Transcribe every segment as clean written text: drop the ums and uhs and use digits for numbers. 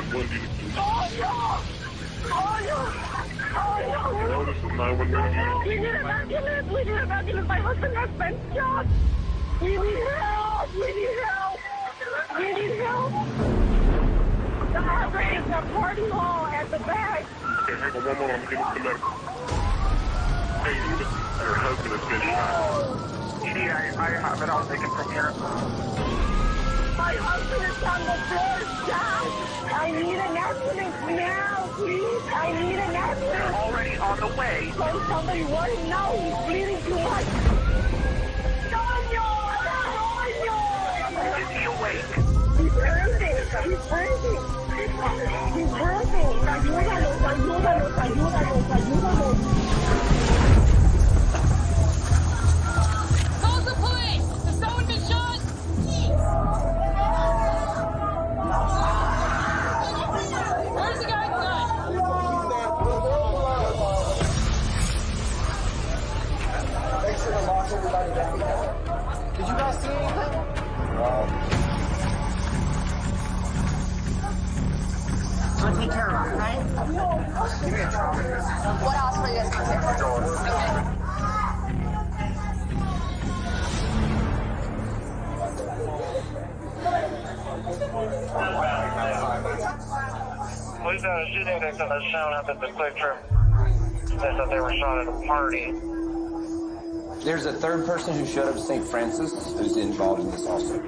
Hello, this is 911. We need an ambulance. We need an ambulance. My husband has been shot. We need help. We need help. We need help. The address is the party hall at the back. Okay, hang on one moment. I'm getting to medical. Hey, your husband has been shot. I have it all taken from here. My husband is on the floor, shot. I need an ambulance now, please. I need an ambulance. They're already on the way. Send somebody right now. He's bleeding too much. Is he awake? He's breathing. He's breathing. He's breathing. Ayúdanos, ayúdanos, ayúdanos, ayúdanos. Call the police! Has someone been shot? Where's the guy's gun? Did you guys see anything? I'll take care of it, okay? Give me a trauma. What else are you guys going to take care of? Okay. Police had a shooting victim that's shown up at the Quick Trip. They said they were shot at a party. There's a third person who showed up at St. Francis who's involved in this also.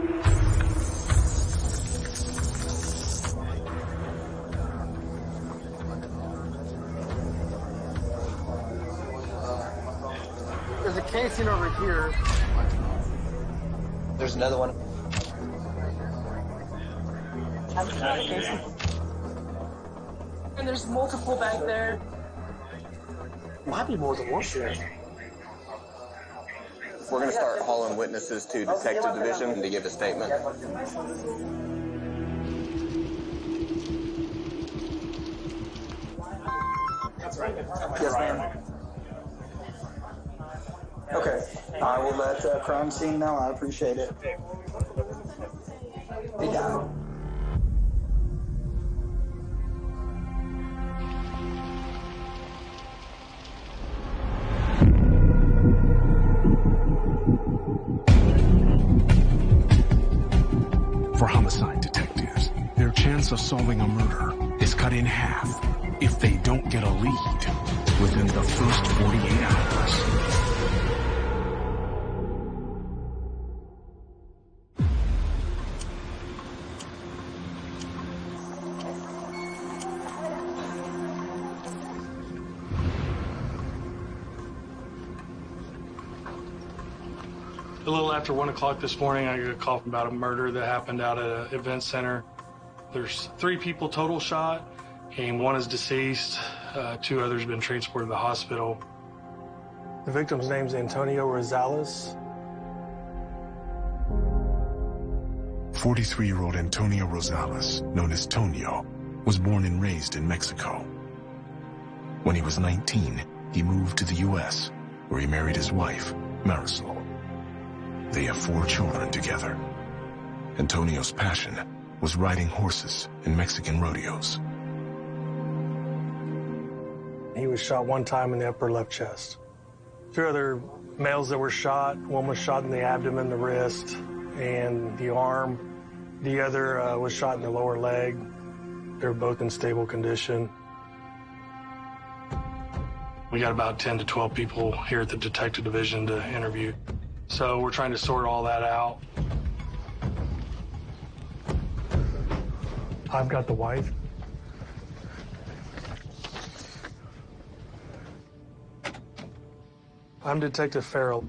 There's a casing over here. There's another one. And there's multiple back there. Might be more than one shit. We're going to start hauling witnesses to Detective Division to give a statement. Yes, ma'am. Okay, I will let crime scene know. I appreciate it. He died. For homicide detectives, their chance of solving a murder is cut in half if they don't get a lead within the first 48 hours. A little after 1 o'clock this morning, I got a call about a murder that happened out at an event center. There's 3 people total shot, and 1 is deceased. 2 others have been transported to the hospital. The victim's name's Antonio Rosales. 43-year-old Antonio Rosales, known as Tonio, was born and raised in Mexico. When he was 19, he moved to the U.S., where he married his wife, Marisol. They have 4 children together. Antonio's passion was riding horses in Mexican rodeos. He was shot 1 time in the upper left chest. 2 other males that were shot. 1 was shot in the abdomen, the wrist, and the arm. The other was shot in the lower leg. They're both in stable condition. We got about 10 to 12 people here at the Detective Division to interview. So we're trying to sort all that out. I've got the wife. I'm Detective Farrell.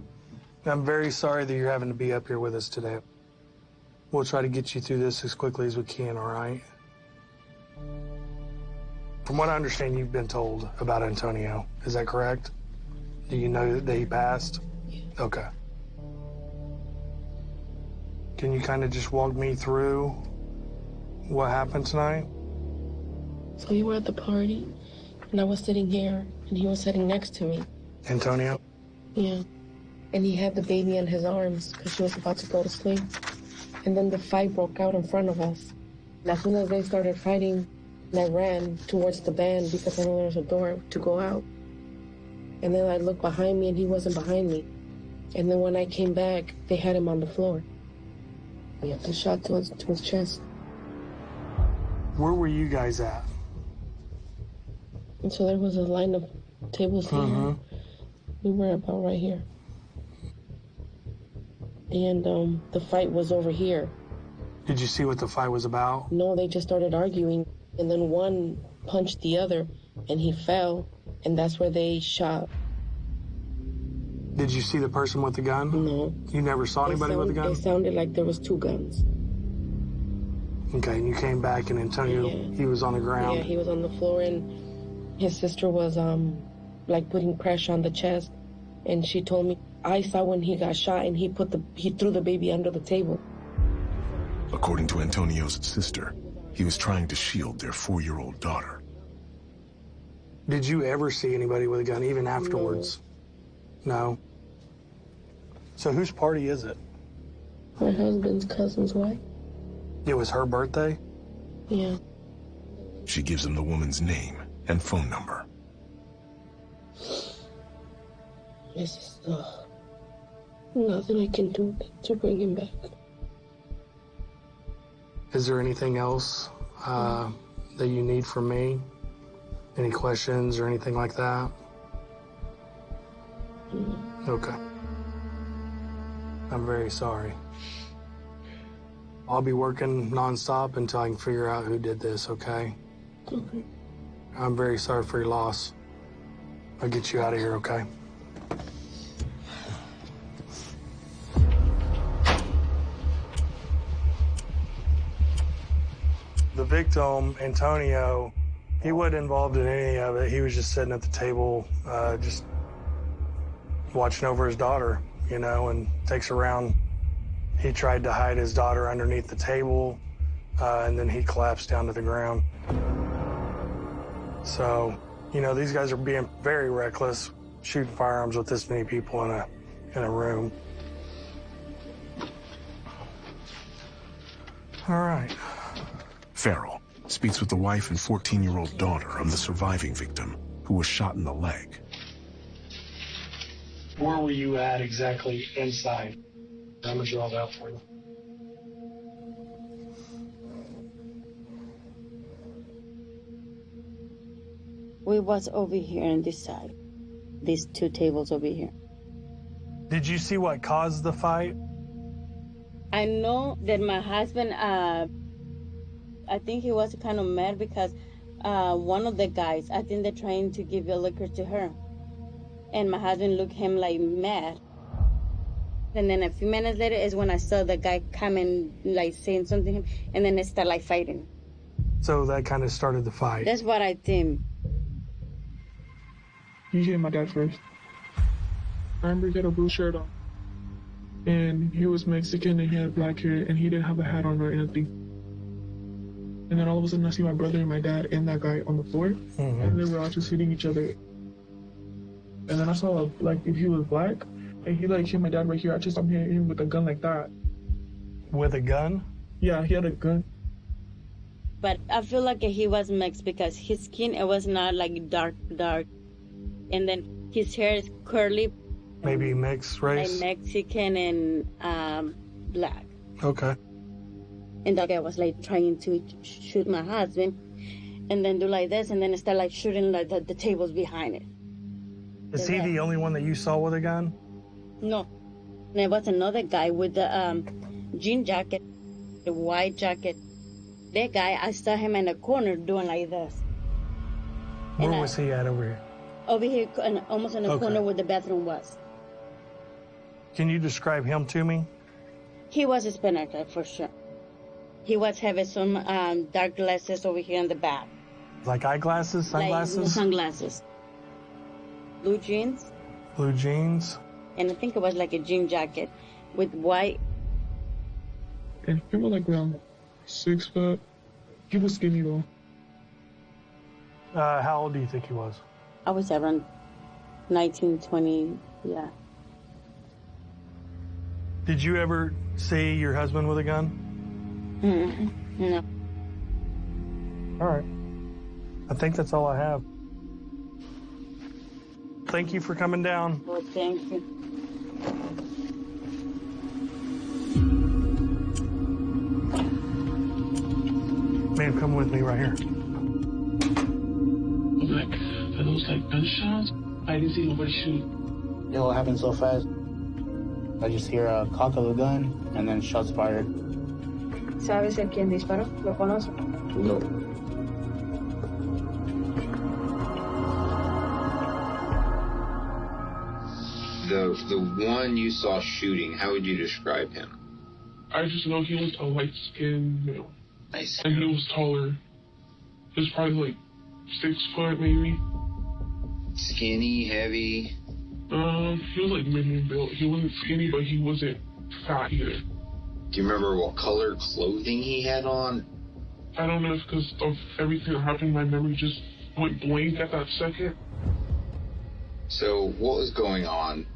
I'm very sorry that you're having to be up here with us today. We'll try to get you through this as quickly as we can, all right? From what I understand, you've been told about Antonio. Is that correct? Do you know that he passed? Yeah. Okay. Can you kind of just walk me through what happened tonight? So we were at the party, and I was sitting here, and he was sitting next to me. Antonio? Yeah. And he had the baby in his arms because she was about to go to sleep. And then the fight broke out in front of us. And as soon as they started fighting, And I ran towards the van because I know there was a door to go out. And then I looked behind me and he wasn't behind me. And then when I came back, they had him on the floor. He had the shot to his chest. Where were you guys at? And so there was a line of tables here. We were about right here. And the fight was over here. Did you see what the fight was about? No, they just started arguing. And then one punched the other and he fell. And that's where they shot. Did you see the person with the gun? No. You never saw anybody with a gun? It sounded like there was two guns. Okay, and you came back and Antonio, he was on the ground? Yeah, he was on the floor and his sister was like putting pressure on the chest. And she told me, I saw when he got shot and he threw the baby under the table. According to Antonio's sister, he was trying to shield their 4-year-old daughter. Did you ever see anybody with a gun, even afterwards? No. So whose party is it? My husband's cousin's wife. It was her birthday? Yeah. She gives him the woman's name and phone number. It's just, nothing I can do to bring him back. Is there anything else that you need from me? Any questions or anything like that? Okay. I'm very sorry. I'll be working nonstop until I can figure out who did this, okay? Okay. I'm very sorry for your loss. I'll get you out of here, okay? The victim, Antonio, he wasn't involved in any of it. He was just sitting at the table, just watching over his daughter, you know, and takes around. He tried to hide his daughter underneath the table, and then he collapsed down to the ground. So, you know, these guys are being very reckless, shooting firearms with this many people in a room. All right. Farrell speaks with the wife and 14-year-old daughter of the surviving victim, who was shot in the leg. Where were you at exactly inside? I'm gonna draw that out for you. We was over here on this side. These two tables over here. Did you see what caused the fight? I know that my husband, I think he was kind of mad because one of the guys, I think they're trying to give a liquor to her. And my husband looked him like mad. And then a few minutes later is when I saw the guy come and like saying something to him, and then they start like fighting. So that kind of started the fight. That's what I think. He hit my dad first. I remember he had a blue shirt on. And he was Mexican and he had black hair and he didn't have a hat on or anything. And then all of a sudden I see my brother and my dad and that guy on the floor. And they were all just hitting each other. And then I saw like if he was black and he like hit my dad right here. I just saw him hit him with a gun like that. With a gun? Yeah, he had a gun. But I feel like he was mixed because his skin, it was not like dark. And then his hair is curly. Maybe mixed race? Like Mexican and black. Okay. And that guy was like trying to shoot my husband and then do like this and then start like shooting like the tables behind it. Is he the only one that you saw with a gun? No. There was another guy with the jean jacket, the white jacket. That guy, I saw him in the corner doing like this. Where was he at over here? Over here, almost in the corner where the bathroom was. Can you describe him to me? He was a Hispanic, for sure. He was having some dark glasses over here in the back. Like eyeglasses, sunglasses? Like sunglasses. Blue jeans. Blue jeans. And I think it was like a jean jacket with white. And he was like around 6 foot. He was skinny though. How old do you think he was? I was around 19, 20, yeah. Did you ever see your husband with a gun? No. All right. I think that's all I have. Thank you for coming down. Well, thank you. Man, come with me right here. Like, are those like gunshots? I didn't see nobody shoot. It all happened so fast. I just hear a cock of a gun and then shots fired. ¿Sabes el quién disparó? ¿Lo conoce? No. The one you saw shooting, how would you describe him? I just know he was a light-skinned male. Nice. And he was taller. He was probably like 6 foot, maybe. Skinny, heavy? He was like medium built. He wasn't skinny, but he wasn't fat either. Do you remember what color clothing he had on? I don't know if because of everything that happened, my memory just went blank at that second. So what was going on?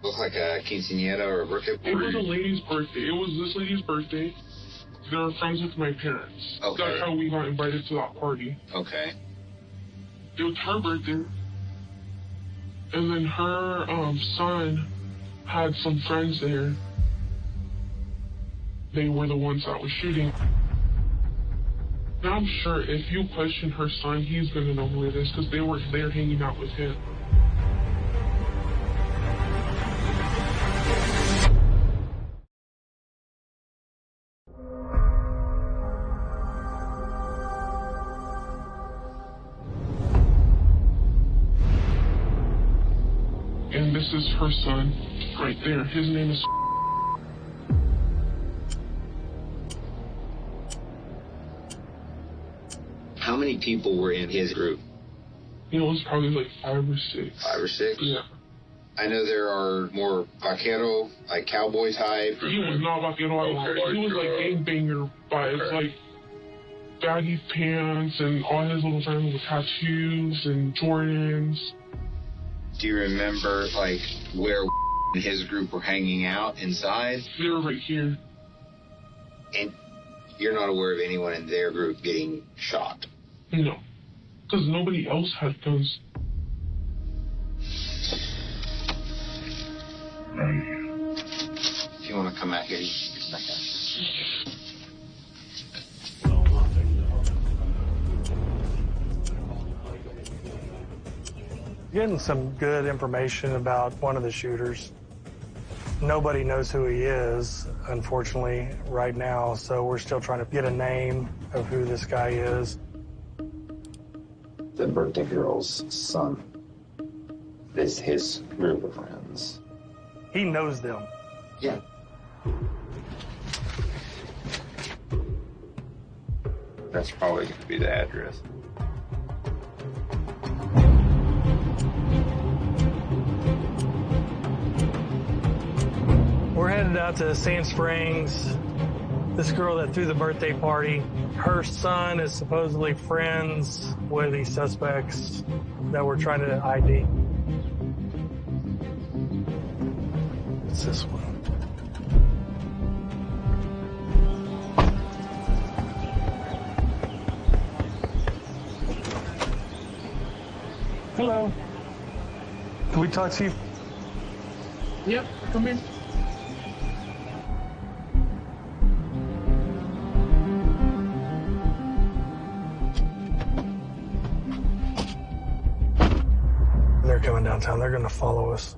Looked like a quinceañera or a birthday party? It was a lady's birthday. It was this lady's birthday. They were friends with my parents. Okay. That's how we got invited to that party. Okay. It was her birthday. And then her son had some friends there. They were the ones that was shooting. Now I'm sure if you question her son, he's going to know who it is because they were there hanging out with him. And this is her son right there. His name is... How many people were in his group? You know, it was probably like 5 or 6. 5 or 6? Yeah. I know there are more vaquero, like cowboy type. He was not vaquero at all. He was like gangbanger vibes, like baggy pants and all his little friends with tattoos and Jordans. Do you remember, like, where his group were hanging out inside? They were right here. And you're not aware of anyone in their group getting shot? No. Because nobody else had guns. If you want to come out here, you can come back out. Getting some good information about one of the shooters. Nobody knows who he is, unfortunately, right now, so we're still trying to get a name of who this guy is. The birthday girl's son is his group of friends. He knows them. Yeah. That's probably going to be the address. We're headed out to Sand Springs. This girl that threw the birthday party, her son is supposedly friends with these suspects that we're trying to ID. It's this one. Hello. Can we talk to you? Yep, come in. They're coming downtown. They're going to follow us.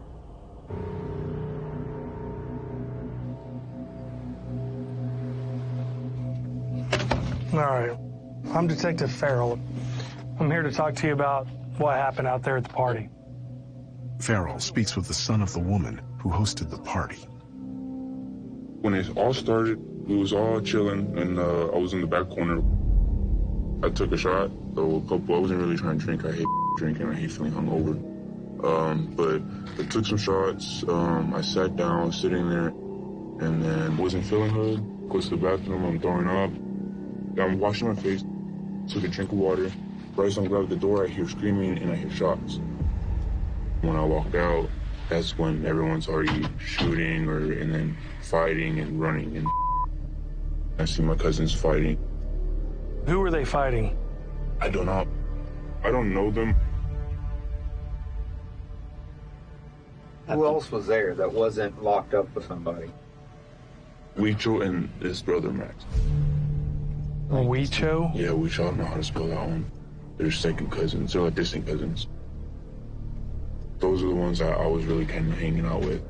All right. I'm Detective Farrell. I'm here to talk to you about what happened out there at the party. Farrell speaks with the son of the woman who hosted the party. When it all started, we was all chilling, and I was in the back corner. I took a shot, though I wasn't really trying to drink. I hate drinking. I hate feeling hungover. But I took some shots. I sat down, sitting there, and then wasn't feeling good. Goes to the bathroom. I'm throwing up. I'm washing my face. Took a drink of water. Right as I'm grabbing the door, I hear screaming and I hear shots. When I walked out, that's when everyone's already shooting and then fighting and running. And I see my cousins fighting. Who were they fighting? I don't know. I don't know them. Who else was there that wasn't locked up with somebody? Huicho and his brother Max. Huicho? Yeah, Huicho. I don't know how to spell that one. They're second cousins. They're like distant cousins. Those are the ones I was really kind of hanging out with.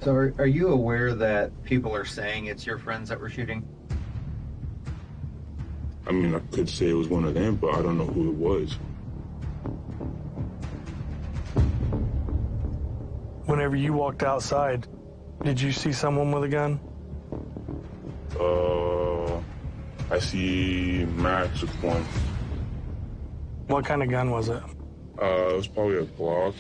So are you aware that people are saying it's your friends that were shooting? I mean, I could say it was one of them, but I don't know who it was. Whenever you walked outside, did you see someone with a gun? I see Max with one. What kind of gun was it? It was probably a Glock.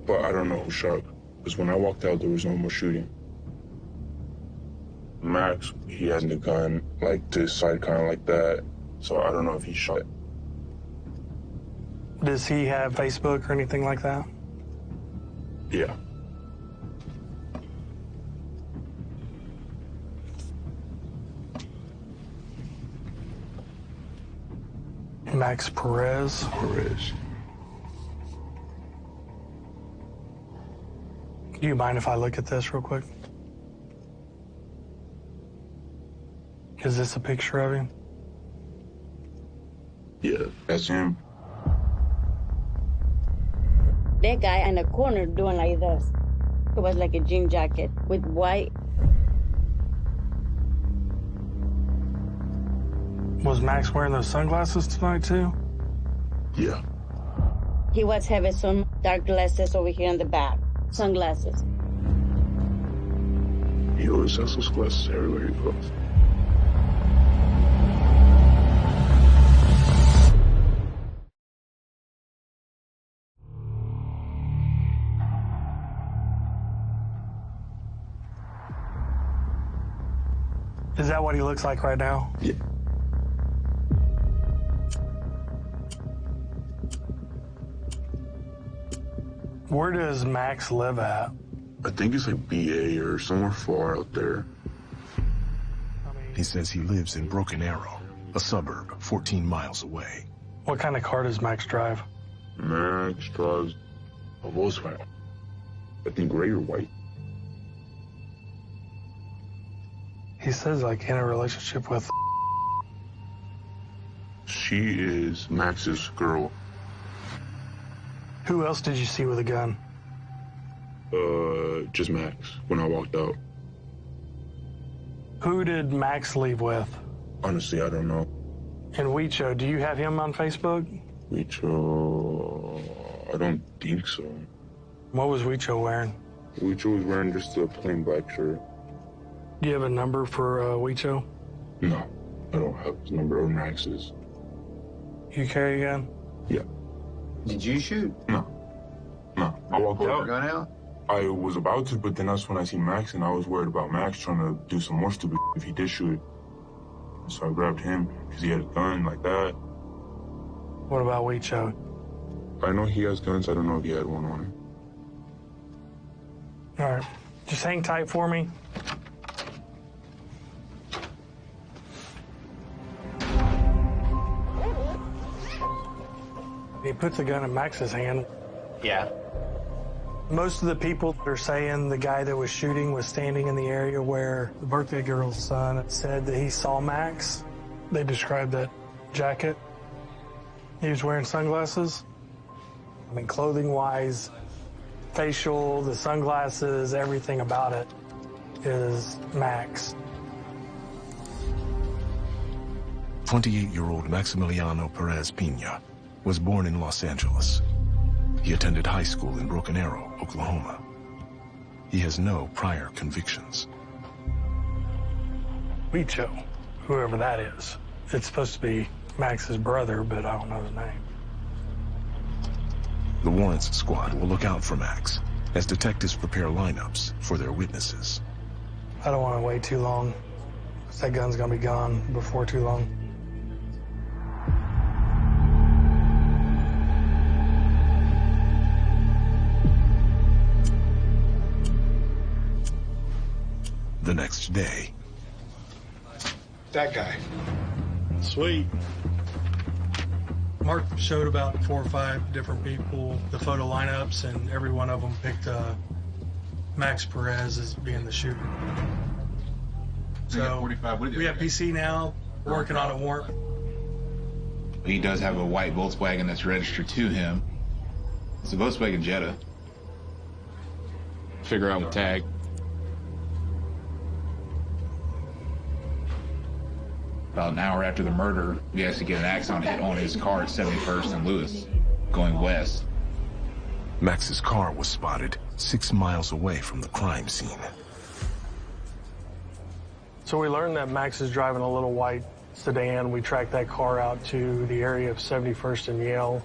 But I don't know who shot. Because when I walked out, there was no more shooting. Max, he had the gun, like to his side, kind of like that. So I don't know if he shot. Does he have Facebook or anything like that? Yeah. Max Perez? Perez. Do you mind if I look at this real quick? Is this a picture of him? Yeah, that's him. That guy in the corner doing like this. It was like a jean jacket with white. Was Max wearing those sunglasses tonight too? Yeah. He was having some dark glasses over here in the back. Sunglasses. He always has those glasses everywhere he goes. Is that what he looks like right now? Yeah. Where does Max live at? I think it's like BA or somewhere far out there. He says he lives in Broken Arrow, a suburb 14 miles away. What kind of car does Max drive? Max drives a Volkswagen. I think gray or white. He says like in a relationship with... She is Max's girl. Who else did you see with a gun? Just Max, when I walked out. Who did Max leave with? Honestly, I don't know. And Huicho, do you have him on Facebook? Huicho, I don't think so. What was Huicho wearing? Huicho was wearing just a plain black shirt. Do you have a number for Huicho? No, I don't have his number or Max's. You carry a gun? Yeah. Did you shoot? No. I walked Pull out. your gun out? I was about to, but then that's when I see Max, and I was worried about Max trying to do some more stupid if he did shoot. So I grabbed him because he had a gun like that. What about Huicho? I know he has guns. I don't know if he had one on him. All right. Just hang tight for me. He puts a gun in Max's hand. Yeah. Most of the people are saying the guy that was shooting was standing in the area where the birthday girl's son said that he saw Max. They described that jacket. He was wearing sunglasses. I mean, clothing-wise, facial, the sunglasses, everything about it is Max. 28-year-old Maximiliano Perez Pina was born in Los Angeles. He attended high school in Broken Arrow, Oklahoma. He has no prior convictions. Huicho, whoever that is. It's supposed to be Max's brother, but I don't know his name. The warrants squad will look out for Max as detectives prepare lineups for their witnesses. I don't want to wait too long. That gun's gonna be gone before too long. The next day, That guy. Sweet. Mark showed about 4 or 5 different people, the photo lineups, and every one of them picked Max Perez as being the shooter. So we got PC now, working on a warrant. He does have a white Volkswagen that's registered to him. It's a Volkswagen Jetta. Figure out the tag. About an hour after the murder, we actually get an accident hit on his car at 71st and Lewis, going west. Max's car was spotted 6 miles away from the crime scene. So we learned that Max is driving a little white sedan. We tracked that car out to the area of 71st and Yale.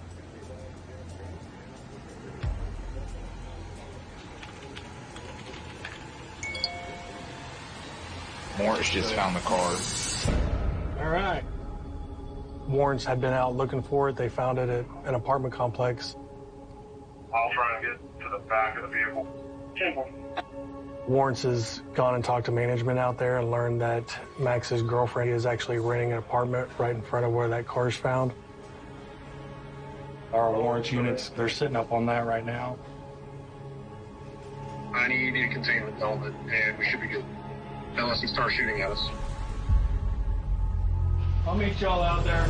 Morris just found the car. All right. Warrants had been out looking for it. They found it at an apartment complex. I'll try and get to the back of the vehicle. Warrants has gone and talked to management out there and learned that Max's girlfriend is actually renting an apartment right in front of where that car's found. Our warrants units, they're sitting up on that right now. I need a containment element, and we should be good. Unless he starts shooting at us. I'll meet y'all out there.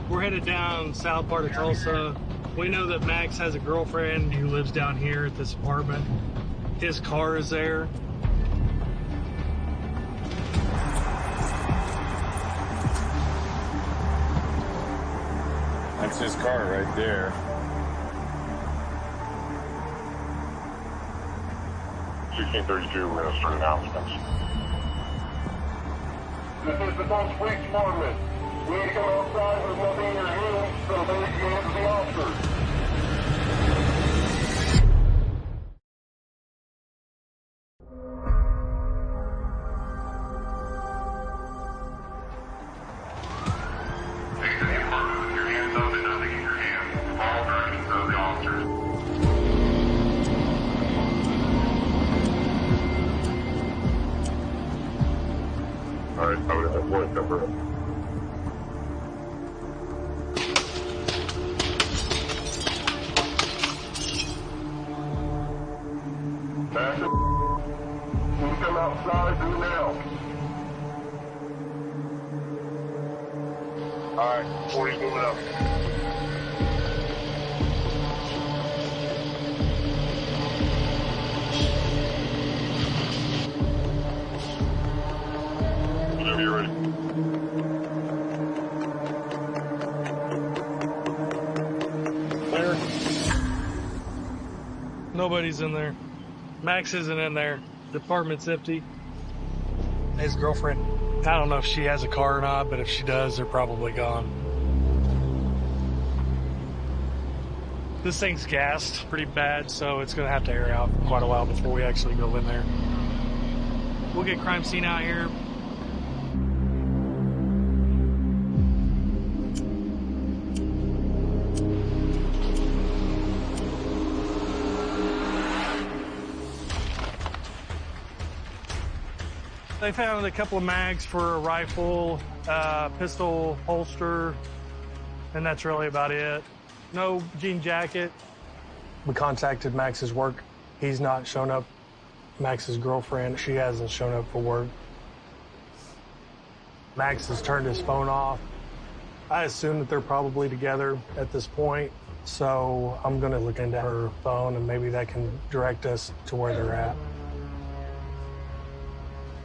We're headed down south part of Tulsa. We know that Max has a girlfriend who lives down here at this apartment. His car is there. That's his car right there. 1632, we're gonna start announcements. This is the Tulsa Police Department. We need to come outside. There's nothing in your hands, so then we can get to the officers. Your hands up and nothing in your hands. All directions of the officers. All right, I would have voice number. Can you come outside? Do it now. All right, 40's moving up. Whenever you're ready. Clear. Nobody's in there. Max isn't in there. The apartment's empty. His girlfriend, I don't know if she has a car or not, but if she does, they're probably gone. This thing's gassed pretty bad, so it's gonna have to air out quite a while before we actually go in there. We'll get crime scene out here. They found a couple of mags for a rifle, pistol holster, and that's really about it. No jean jacket. We contacted Max's work. He's not shown up. Max's girlfriend, she hasn't shown up for work. Max has turned his phone off. I assume that they're probably together at this point, so I'm gonna look into her phone and maybe that can direct us to where they're at.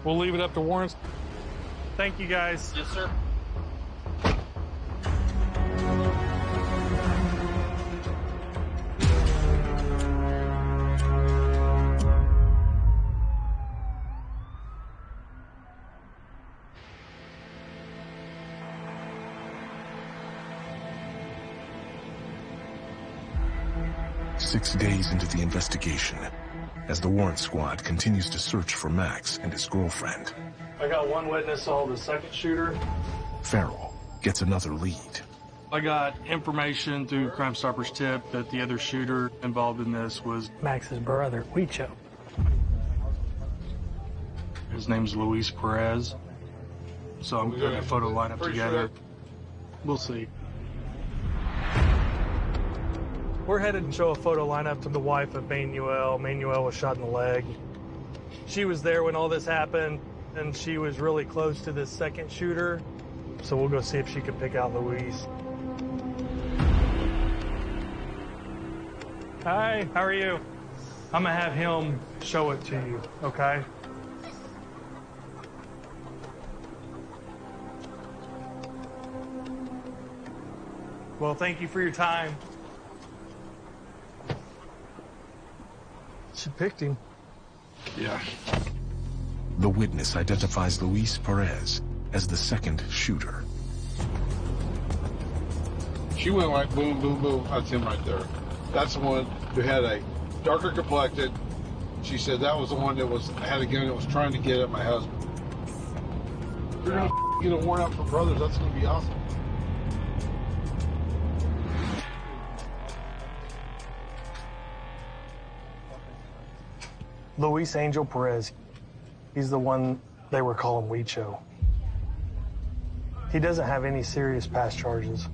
We'll leave it up to warrants. Thank you, guys. Yes, sir. 6 days into the investigation, as the warrant squad continues to search for Max and his girlfriend, I got one witness, the second shooter. Farrell gets another lead. I got information through Crime Stoppers tip that the other shooter involved in this was Max's brother, Huicho. His name's Luis Perez. So I'm putting a photo lineup together. We'll see. We're headed to show a photo lineup to the wife of Manuel. Manuel was shot in the leg. She was there when all this happened, and she was really close to this second shooter. So we'll go see if she can pick out Luis. Hi, how are you? I'm gonna have him show it to you, okay? Well, thank you for your time. She picked him. Yeah. The witness identifies Luis Perez as the second shooter. She went like boom, boom, boom. That's him right there. That's the one who had a darker complected. She said that was the one that had a gun that was trying to get at my husband. You're gonna get a warrant out for brothers. That's gonna be awesome. Luis Angel Perez. He's the one they were calling Huicho. He doesn't have any serious past charges.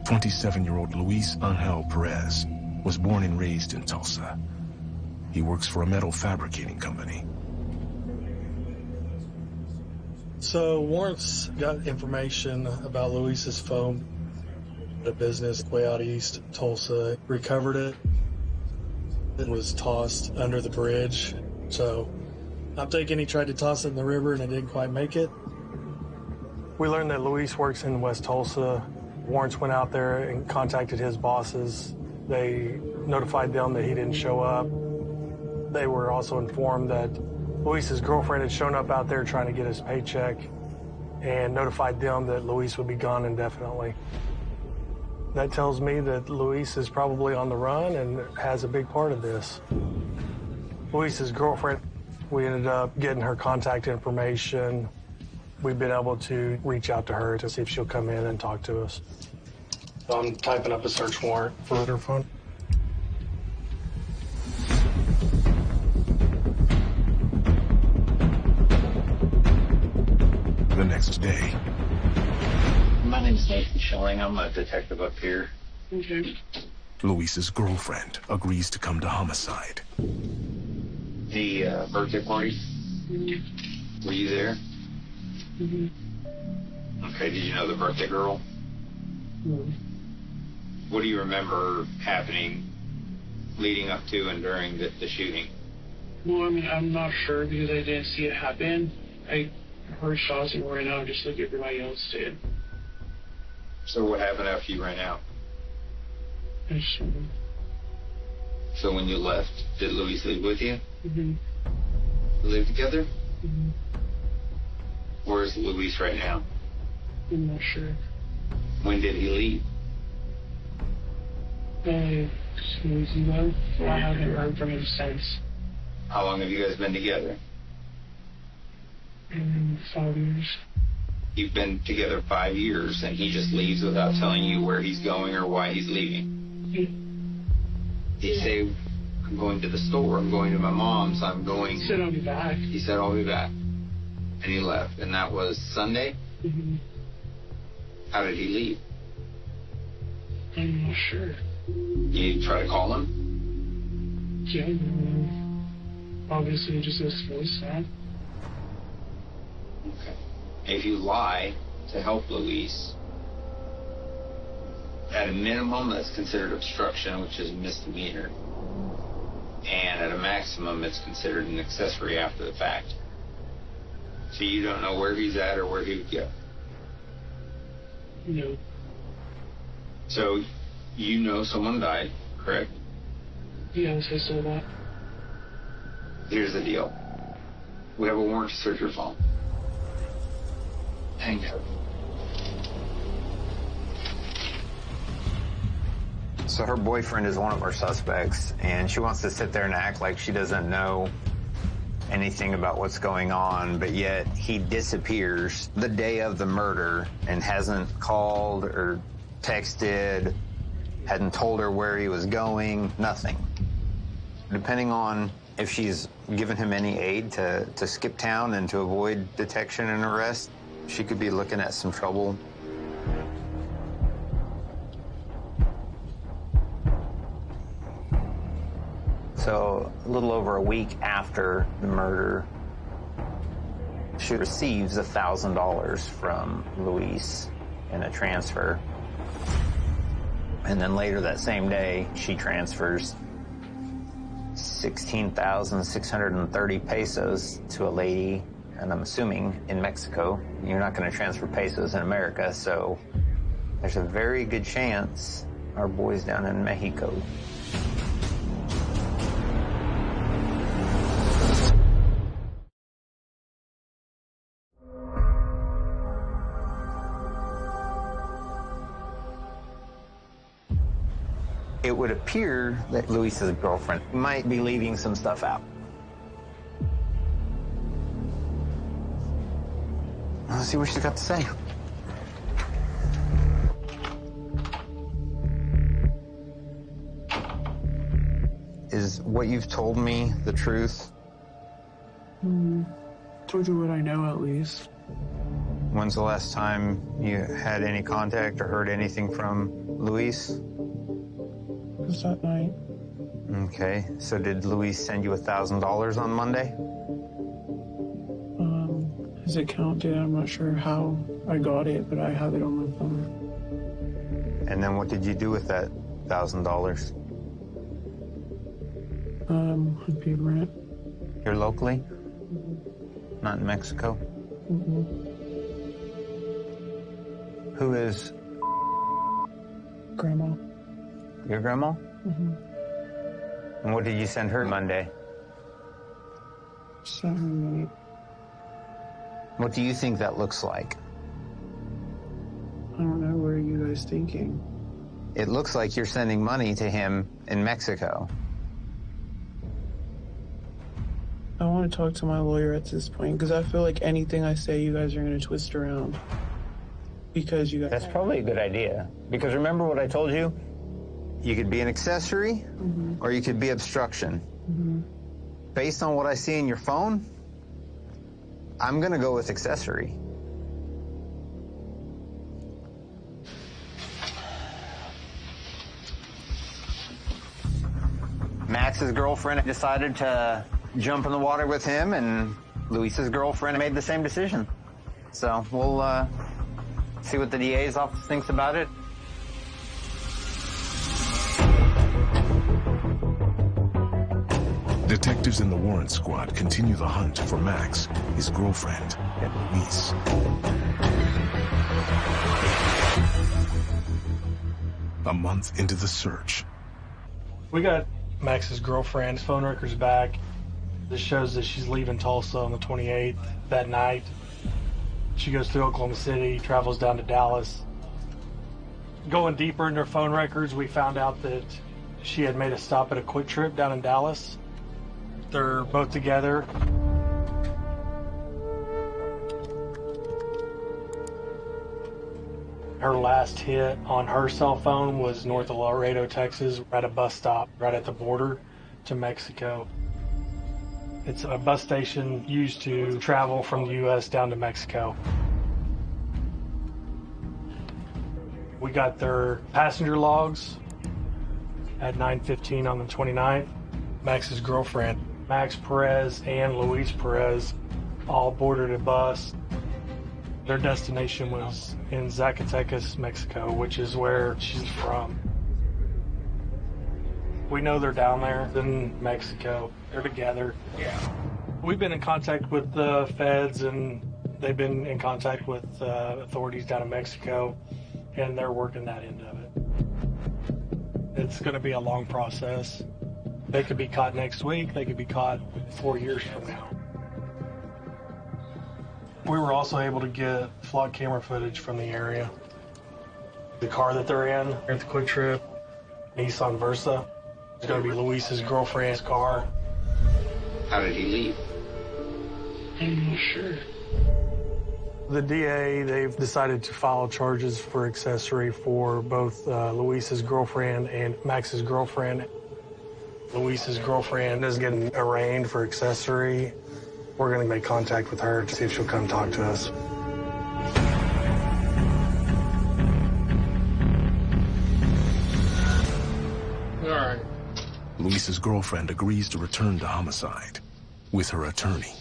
27-year-old Luis Angel Perez was born and raised in Tulsa. He works for a metal fabricating company. So Warrants got information about Luis's phone at a business way out east, Tulsa. Recovered it. It was tossed under the bridge. So I'm thinking he tried to toss it in the river and it didn't quite make it. We learned that Luis works in West Tulsa. Warrants went out there and contacted his bosses. They notified them that he didn't show up. They were also informed that Luis's girlfriend had shown up out there trying to get his paycheck and notified them that Luis would be gone indefinitely. That tells me that Luis is probably on the run and has a big part of this. Luis's girlfriend, we ended up getting her contact information. We've been able to reach out to her to see if she'll come in and talk to us. So I'm typing up a search warrant for her phone. The next day. My name's Nathan Schilling. I'm a detective up here. Okay. Luis's girlfriend agrees to come to homicide. The birthday party? Mm-hmm. Were you there? Mm-hmm. Okay, did you know the birthday girl? Mm-hmm. What do you remember happening leading up to and during the shooting? Well, I mean, I'm not sure because I didn't see it happen. I heard shots and ran out just like everybody else did. So what happened after you ran out? I just remember. So when you left, did Luis leave with you? Mm-hmm. You live together? Mm-hmm. Where's Luis right now? I'm not sure. When did he leave? 2 weeks ago. I haven't heard from him since. How long have you guys been together? 5 years. You've been together 5 years, and he just leaves without telling you where he's going or why he's leaving. Did he say, I'm going to the store, I'm going to my mom's, I'm going... He said I'll be back. He said I'll be back. And he left. And that was Sunday? Mm-hmm. How did he leave? I'm not sure. You try to call him? Yeah, obviously just his voice sound. Okay. If you lie to help Luis, at a minimum, that's considered obstruction, which is a misdemeanor. And at a maximum, it's considered an accessory after the fact. So you don't know where he's at or where he would go? No. So you know someone died, correct? Yes, I saw that. Here's the deal. We have a warrant to search your phone. Hang up. So her boyfriend is one of our suspects, and she wants to sit there and act like she doesn't know anything about what's going on, but yet he disappears the day of the murder and hasn't called or texted, hadn't told her where he was going, nothing. Depending on if she's given him any aid to skip town and to avoid detection and arrest, she could be looking at some trouble. So a little over a week after the murder, she receives $1,000 from Luis in a transfer. And then later that same day, she transfers 16,630 pesos to a lady, and I'm assuming in Mexico. You're not going to transfer pesos in America, so there's a very good chance our boy's down in Mexico. It would appear that Luis's girlfriend might be leaving some stuff out. Let's see what she's got to say. Is what you've told me the truth? Told you what I know, at least. When's the last time you had any contact or heard anything from Luis? It was that night. Okay, so did Luis send you $1,000 on Monday? His account did. I'm not sure how I got it, but I have it on my phone. And then what did you do with that $1,000? I paid rent. Here locally? Not in Mexico? Who is? Grandma. Your grandma? And what did you send her Monday? $7. What do you think that looks like? I don't know. What are you guys thinking? It looks like you're sending money to him in Mexico. I want to talk to my lawyer at this point, because I feel like anything I say, you guys are going to twist around. Because you guys... That's probably a good idea. Because remember what I told you? You could be an accessory, or you could be obstruction. Based on what I see in your phone, I'm going to go with accessory. Max's girlfriend decided to jump in the water with him, and Luis's girlfriend made the same decision. So we'll see what the DA's office thinks about it. Detectives in the warrant squad continue the hunt for Max, his girlfriend, and Luis. A month into the search. We got Max's girlfriend's phone records back. This shows that she's leaving Tulsa on the 28th that night. She goes through Oklahoma City, travels down to Dallas. Going deeper in her phone records, we found out that she had made a stop at a Quick Trip down in Dallas. They're both together. Her last hit on her cell phone was north of Laredo, Texas, at a bus stop right at the border to Mexico. It's a bus station used to travel from the U.S. down to Mexico. We got their passenger logs at 9:15 on the 29th. Max's girlfriend, Max Perez and Luis Perez, all boarded a bus. Their destination was in Zacatecas, Mexico, which is where she's from. We know they're down there in Mexico. They're together. Yeah. We've been in contact with the feds, and they've been in contact with authorities down in Mexico, and they're working that end of it. It's going to be a long process. They could be caught next week. They could be caught 4 years from now. We were also able to get flock camera footage from the area. The car that they're in at the Quick Trip, Nissan Versa. It's going to be Luis's girlfriend's car. How did he leave? I'm not sure. The DA, they've decided to file charges for accessory for both Luis's girlfriend and Max's girlfriend. Luis's girlfriend is getting arraigned for accessory. We're going to make contact with her to see if she'll come talk to us. All right. Luis's girlfriend agrees to return to homicide with her attorney.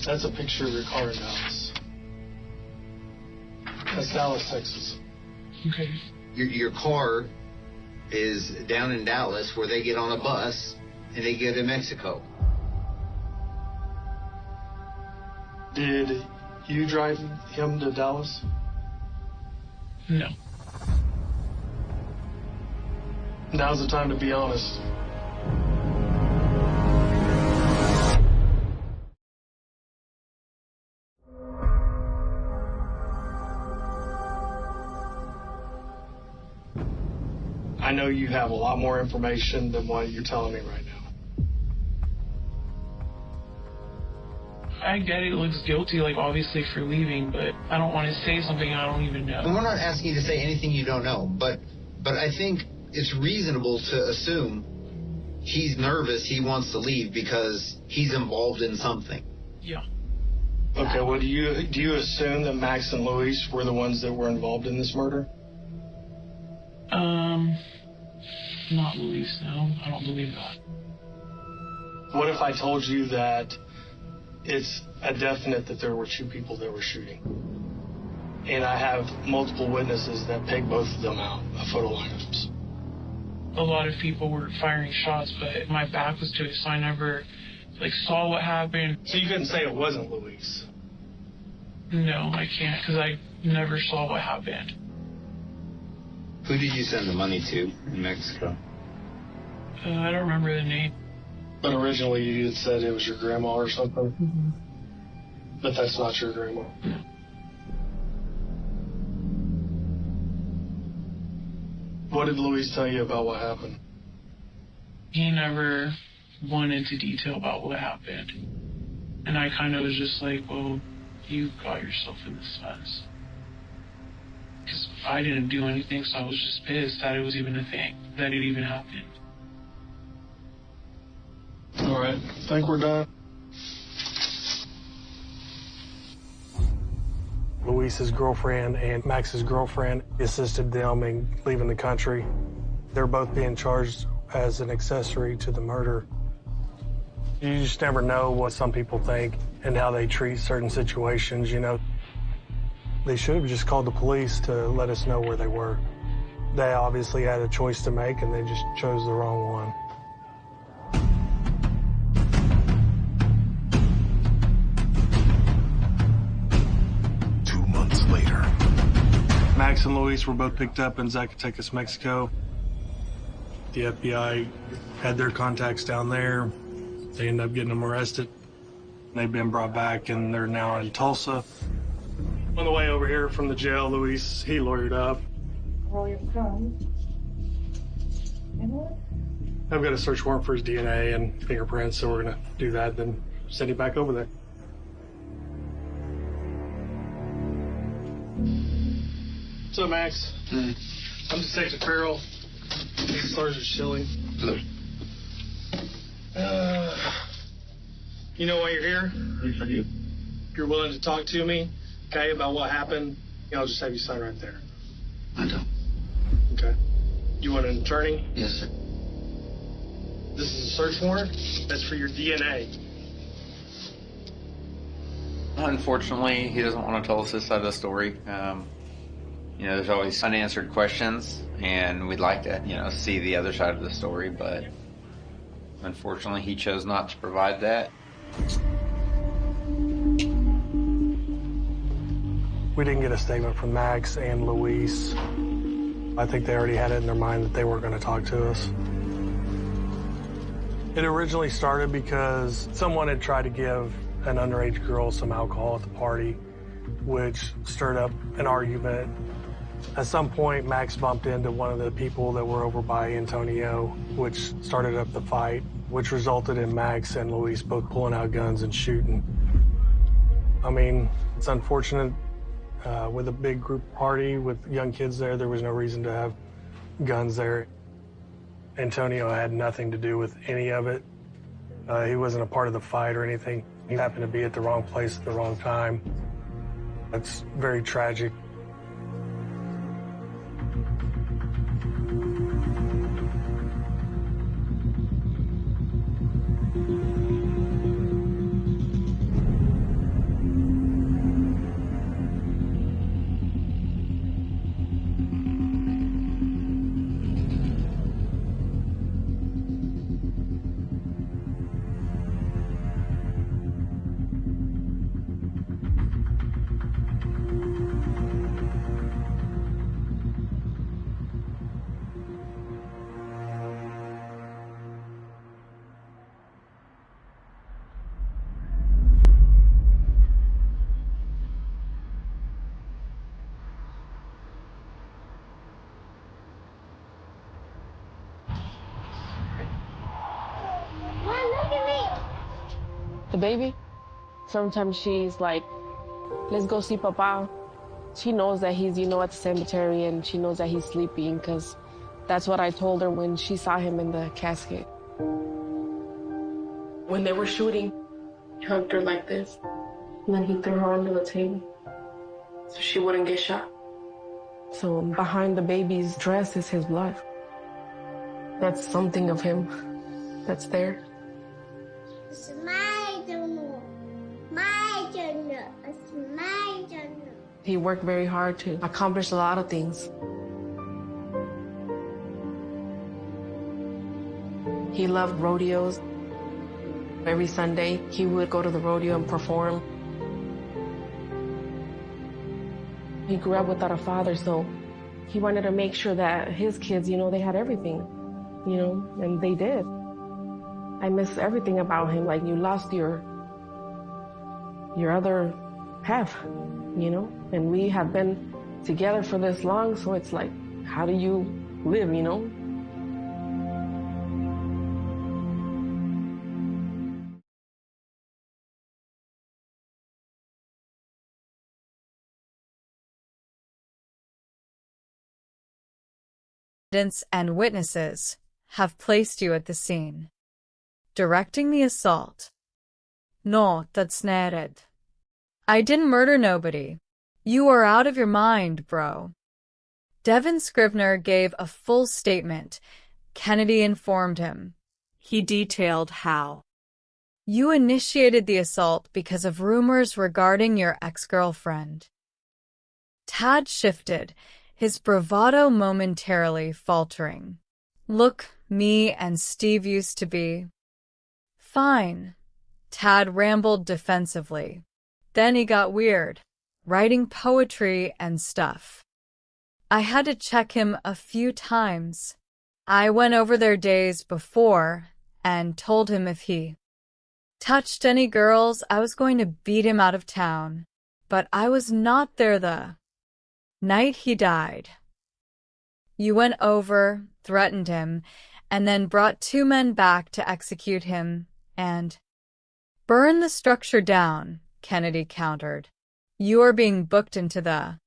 That's a picture of your car in Dallas. That's Dallas, Texas. Okay. Your car is down in Dallas where they get on a bus and they go to Mexico. Did you drive him to Dallas? No. Now's the time to be honest. I know you have a lot more information than what you're telling me right now. I get it looks guilty, like, obviously, for leaving, but I don't want to say something I don't even know. And we're not asking you to say anything you don't know, but I think it's reasonable to assume he's nervous, he wants to leave because he's involved in something. Yeah. Okay, well, do you assume that Max and Luis were the ones that were involved in this murder? Not Luis, no. I don't believe that. What if I told you that it's a definite that there were two people that were shooting? And I have multiple witnesses that peg both of them out of photo lineups. A lot of people were firing shots, but my back was to it, so I never, saw what happened. So you couldn't say it wasn't Luis? No, I can't, because I never saw what happened. Who did you send the money to in Mexico? I don't remember the name. But originally you had said it was your grandma or something? Mm-hmm. But that's not your grandma. No. What did Luis tell you about what happened? He never went into detail about what happened. And I kind of was just like, well, you got yourself in this mess. Because I didn't do anything, so I was just pissed that it was even a thing, that it even happened. All right, think we're done? Luis's girlfriend and Max's girlfriend assisted them in leaving the country. They're both being charged as an accessory to the murder. You just never know what some people think and how they treat certain situations, you know. They should have just called the police to let us know where they were. They obviously had a choice to make, and they just chose the wrong one. Later. Max and Luis were both picked up in Zacatecas, Mexico. The FBI had their contacts down there. They ended up getting them arrested. They've been brought back, and they're now in Tulsa. On the way over here from the jail, Luis, he lawyered up. Roll your phone. I've got a search warrant for his DNA and fingerprints, so we're going to do that, then send him back over there. What's up, Max? I'm Detective Farrell. This is Sergeant Shilling. Hello. You know why you're here? Yes, I do. If you're willing to talk to me, okay, about what happened, I'll just have you sign right there. I don't. Okay. You want an attorney? Yes, sir. This is a search warrant. That's for your DNA. Unfortunately, he doesn't want to tell us this side of the story. There's always unanswered questions, and we'd like to, see the other side of the story, but unfortunately, he chose not to provide that. We didn't get a statement from Max and Luis. I think they already had it in their mind that they weren't going to talk to us. It originally started because someone had tried to give an underage girl some alcohol at the party, which stirred up an argument. At some point, Max bumped into one of the people that were over by Antonio, which started up the fight which resulted in Max and Luis both pulling out guns and shooting. I mean, it's unfortunate. With a big group party with young kids there was no reason to have guns there. Antonio had nothing to do with any of it. He wasn't a part of the fight or anything. He happened to be at the wrong place at the wrong time. That's very tragic. The baby, sometimes she's like, let's go see Papa. She knows that he's, at the cemetery, and she knows that he's sleeping, because that's what I told her when she saw him in the casket. When they were shooting, he hugged her like this, and then he threw her under the table so she wouldn't get shot. So behind the baby's dress is his blood. That's something of him that's there. It's my journal. My journal. It's my journal. He worked very hard to accomplish a lot of things. He loved rodeos. Every Sunday, he would go to the rodeo and perform. He grew up without a father, so he wanted to make sure that his kids, they had everything, and they did. I miss everything about him. Like, you lost your other half, and we have been together for this long, so it's like, how do you live, And witnesses have placed you at the scene. Directing the assault. No, that's not. I didn't murder nobody. You are out of your mind, bro. Devin Scrivener gave a full statement. Kennedy informed him. He detailed how. You initiated the assault because of rumors regarding your ex-girlfriend. Tad shifted, his bravado momentarily faltering. Look, me and Steve used to be. Fine. Tad rambled defensively. Then he got weird, writing poetry and stuff. I had to check him a few times. I went over their days before and told him if he touched any girls, I was going to beat him out of town. But I was not there the night he died. You went over, threatened him, and then brought 2 men back to execute him and burn the structure down, Kennedy countered. You are being booked into the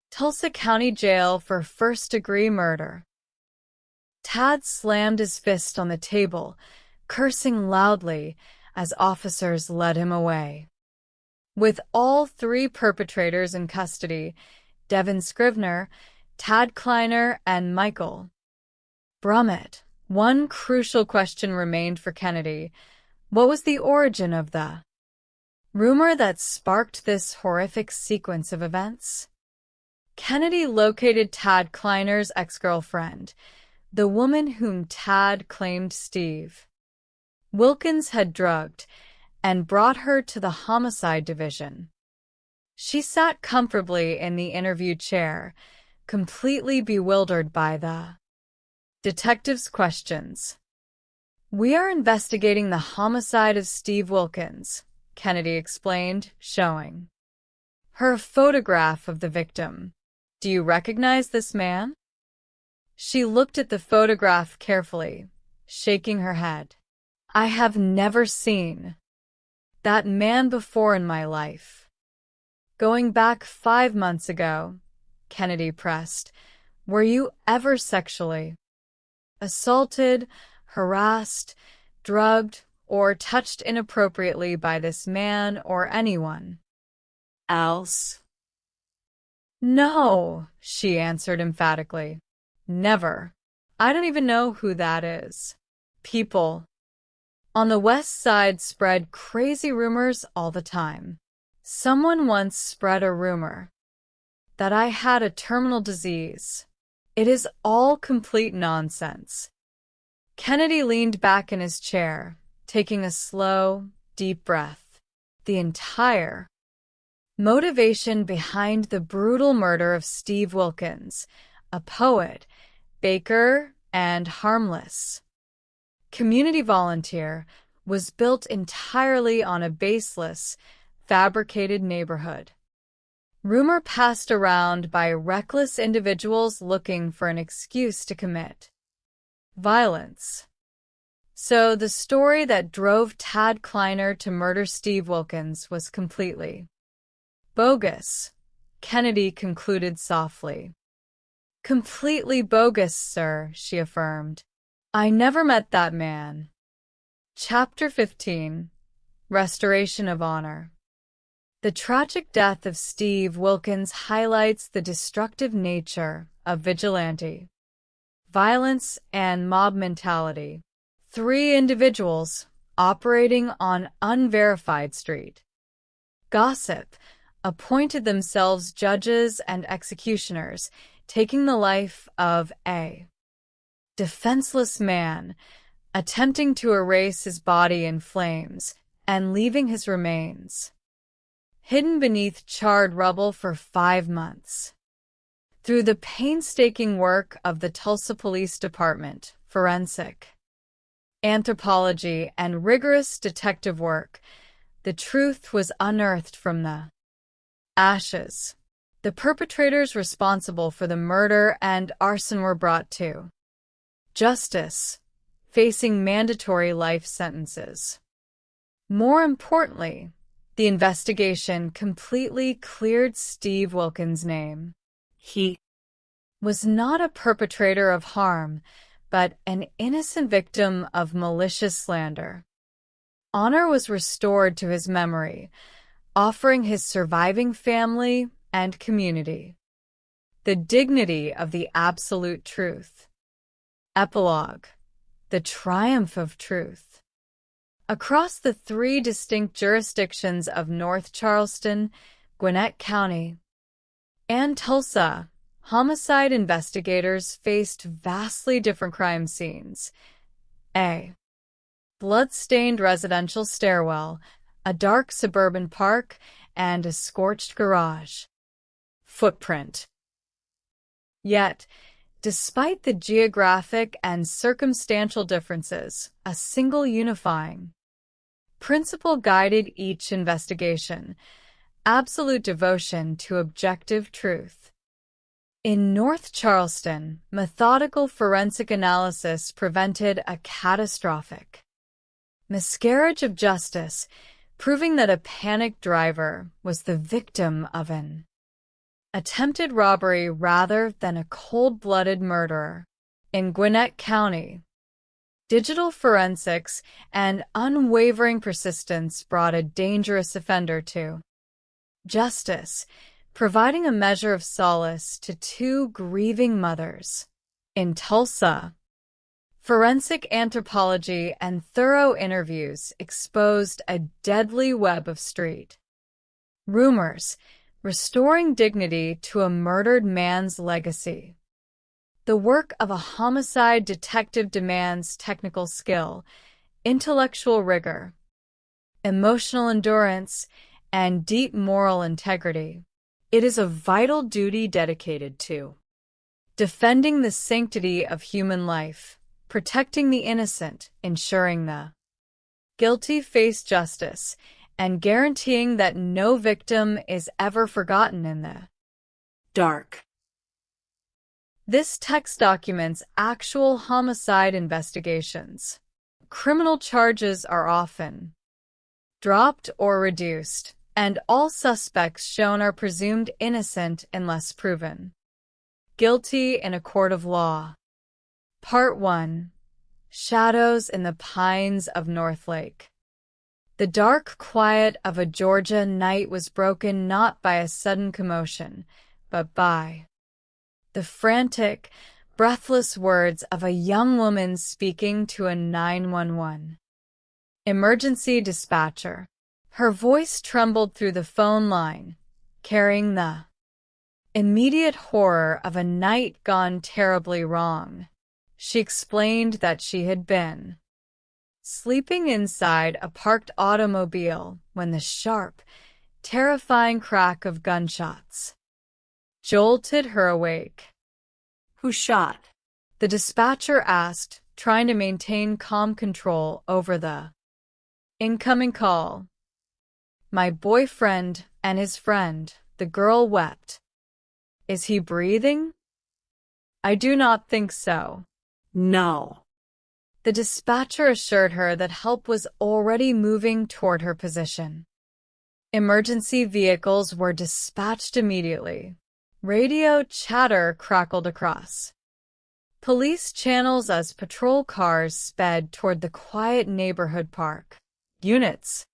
Tulsa County Jail for first-degree murder. Tad slammed his fist on the table, cursing loudly as officers led him away. With all 3 perpetrators in custody, Devin Scrivener, Tad Kleiner, and Michael Brummett, one crucial question remained for Kennedy. What was the origin of the rumor that sparked this horrific sequence of events? Kennedy located Tad Kleiner's ex-girlfriend, the woman whom Tad claimed Steve Wilkins had drugged, and brought her to the homicide division. She sat comfortably in the interview chair, completely bewildered by the detective's questions. We are investigating the homicide of Steve Wilkins, Kennedy explained, showing her a photograph of the victim. Do you recognize this man? She looked at the photograph carefully, shaking her head. I have never seen that man before in my life. Going back 5 months ago, Kennedy pressed, were you ever sexually assaulted, harassed, drugged, or touched inappropriately by this man or anyone else? No, she answered emphatically. Never. I don't even know who that is. People on the West Side spread crazy rumors all the time. Someone once spread a rumor that I had a terminal disease. It is all complete nonsense. Kennedy leaned back in his chair, taking a slow, deep breath. The entire motivation behind the brutal murder of Steve Wilkins, a poet, baker, and harmless community volunteer, was built entirely on a baseless, fabricated neighborhood. Rumor passed around by reckless individuals looking for an excuse to commit violence. So the story that drove Tad Kleiner to murder Steve Wilkins was completely bogus, Kennedy concluded softly. Completely bogus, sir, she affirmed. I never met that man. Chapter 15. Restoration of Honor. The tragic death of Steve Wilkins highlights the destructive nature of vigilante violence and mob mentality. 3 individuals operating on unverified street gossip appointed themselves judges and executioners, taking the life of a defenseless man, attempting to erase his body in flames and leaving his remains hidden beneath charred rubble for 5 months. Through the painstaking work of the Tulsa Police Department, forensic anthropology, and rigorous detective work, the truth was unearthed from the ashes. The perpetrators responsible for the murder and arson were brought to justice, facing mandatory life sentences. More importantly, the investigation completely cleared Steve Wilkins' name. He was not a perpetrator of harm, but an innocent victim of malicious slander. Honor was restored to his memory, offering his surviving family and community the dignity of the absolute truth. Epilogue: The triumph of truth. Across the 3 distinct jurisdictions of North Charleston, Gwinnett County, and Tulsa, homicide investigators faced vastly different crime scenes. A blood-stained residential stairwell, a dark suburban park, and a scorched garage footprint. Yet, despite the geographic and circumstantial differences, a single unifying principle guided each investigation: absolute devotion to objective truth. In North Charleston, methodical forensic analysis prevented a catastrophic miscarriage of justice, proving that a panicked driver was the victim of an attempted robbery rather than a cold-blooded murderer. In Gwinnett County, digital forensics and unwavering persistence brought a dangerous offender to justice, providing a measure of solace to 2 grieving mothers. In Tulsa, forensic anthropology and thorough interviews exposed a deadly web of street rumors, restoring dignity to a murdered man's legacy. The work of a homicide detective demands technical skill, intellectual rigor, emotional endurance, and deep moral integrity. It is a vital duty dedicated to defending the sanctity of human life, protecting the innocent, ensuring the guilty face justice, and guaranteeing that no victim is ever forgotten in the dark. This text documents actual homicide investigations, criminal charges are often dropped or reduced, and all suspects shown are presumed innocent unless proven guilty in a court of law. Part 1. Shadows in the Pines of Northlake. The dark quiet of a Georgia night was broken not by a sudden commotion, but by the frantic, breathless words of a young woman speaking to a 911 emergency dispatcher. Her voice trembled through the phone line, carrying the immediate horror of a night gone terribly wrong. She explained that she had been sleeping inside a parked automobile when the sharp, terrifying crack of gunshots jolted her awake. Who shot? The dispatcher asked, trying to maintain calm control over the incoming call. My boyfriend and his friend, the girl wept. Is he breathing? I do not think so. No. The dispatcher assured her that help was already moving toward her position. Emergency vehicles were dispatched immediately. Radio chatter crackled across police channels as patrol cars sped toward the quiet neighborhood park. Units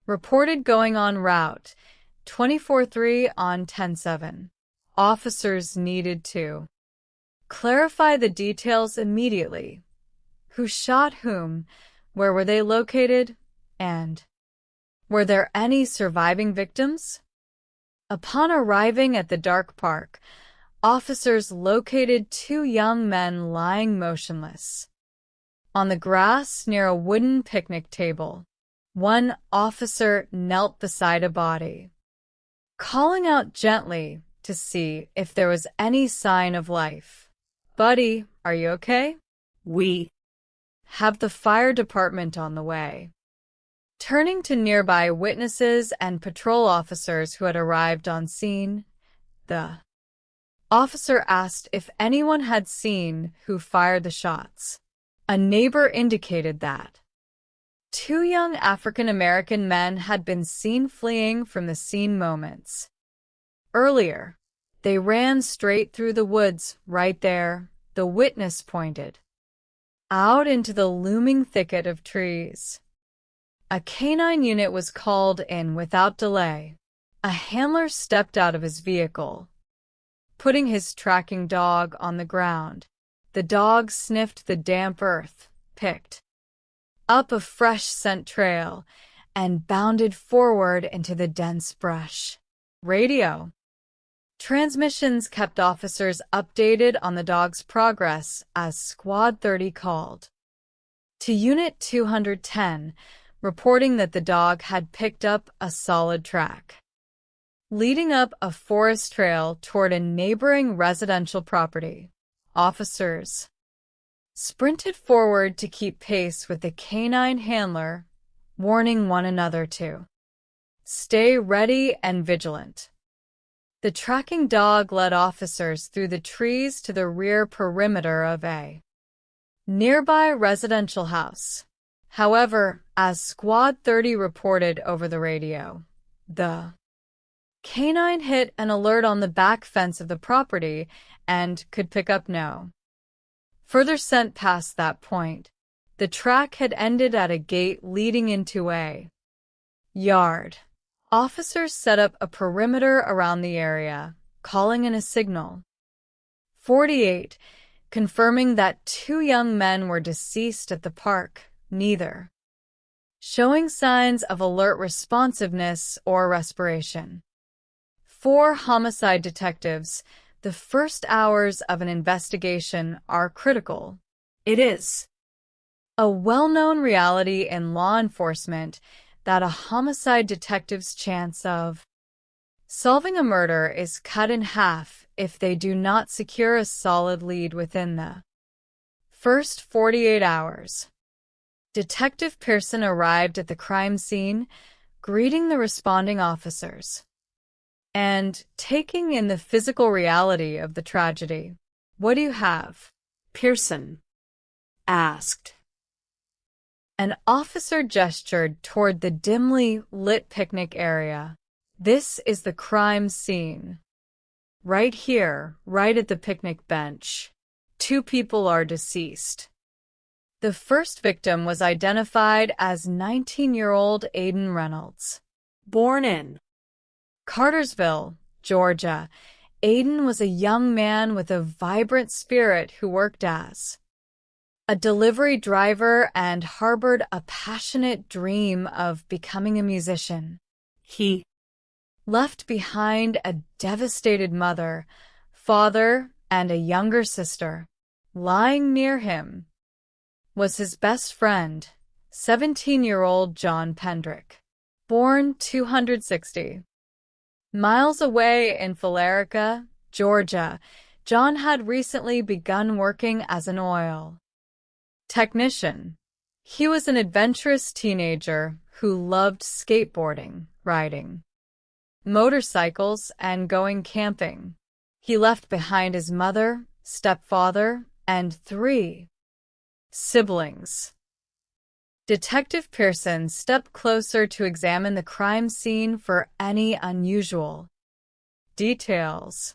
reported going on route 24-3 on 10-7. Officers needed to clarify the details immediately. Who shot whom? Where were they located? And were there any surviving victims? Upon arriving at the dark park, officers located two young men lying motionless on the grass near a wooden picnic table. One officer knelt beside a body, calling out gently to see if there was any sign of life. Buddy, are you okay? We have the fire department on the way. Turning to nearby witnesses and patrol officers who had arrived on scene, the officer asked if anyone had seen who fired the shots. A neighbor indicated that two young African-American men had been seen fleeing from the scene moments earlier. They ran straight through the woods right there, the witness pointed out into the looming thicket of trees. A canine unit was called in without delay. A handler stepped out of his vehicle, putting his tracking dog on the ground. The dog sniffed the damp earth, picked up a fresh scent trail, and bounded forward into the dense brush. Radio transmissions kept officers updated on the dog's progress as Squad 30 called to Unit 210, reporting that the dog had picked up a solid track leading up a forest trail toward a neighboring residential property. Officers sprinted forward to keep pace with the canine handler, warning one another to stay ready and vigilant. The tracking dog led officers through the trees to the rear perimeter of a nearby residential house. However, as Squad 30 reported over the radio, the canine hit an alert on the back fence of the property and could pick up no further scent past that point. The track had ended at a gate leading into a yard. Officers set up a perimeter around the area, calling in a signal 48, confirming that two young men were deceased at the park, neither showing signs of alert responsiveness or respiration. 4 homicide detectives. The first hours of an investigation are critical. It is a well-known reality in law enforcement that a homicide detective's chance of solving a murder is cut in half if they do not secure a solid lead within the first 48 hours. Detective Pearson arrived at the crime scene, greeting the responding officers and taking in the physical reality of the tragedy. What do you have? Pearson asked. An officer gestured toward the dimly lit picnic area. This is the crime scene. Right here, right at the picnic bench. 2 people are deceased. The first victim was identified as 19-year-old Aiden Reynolds. Born in Cartersville, Georgia, Aiden was a young man with a vibrant spirit who worked as a delivery driver and harbored a passionate dream of becoming a musician. He left behind a devastated mother, father, and a younger sister. Lying near him was his best friend, 17-year-old John Pendrick. Born 260 miles away in Falerica, Georgia, John had recently begun working as an oil technician. He was an adventurous teenager who loved skateboarding, riding motorcycles, and going camping. He left behind his mother, stepfather, and 3 siblings. Detective Pearson stepped closer to examine the crime scene for any unusual details.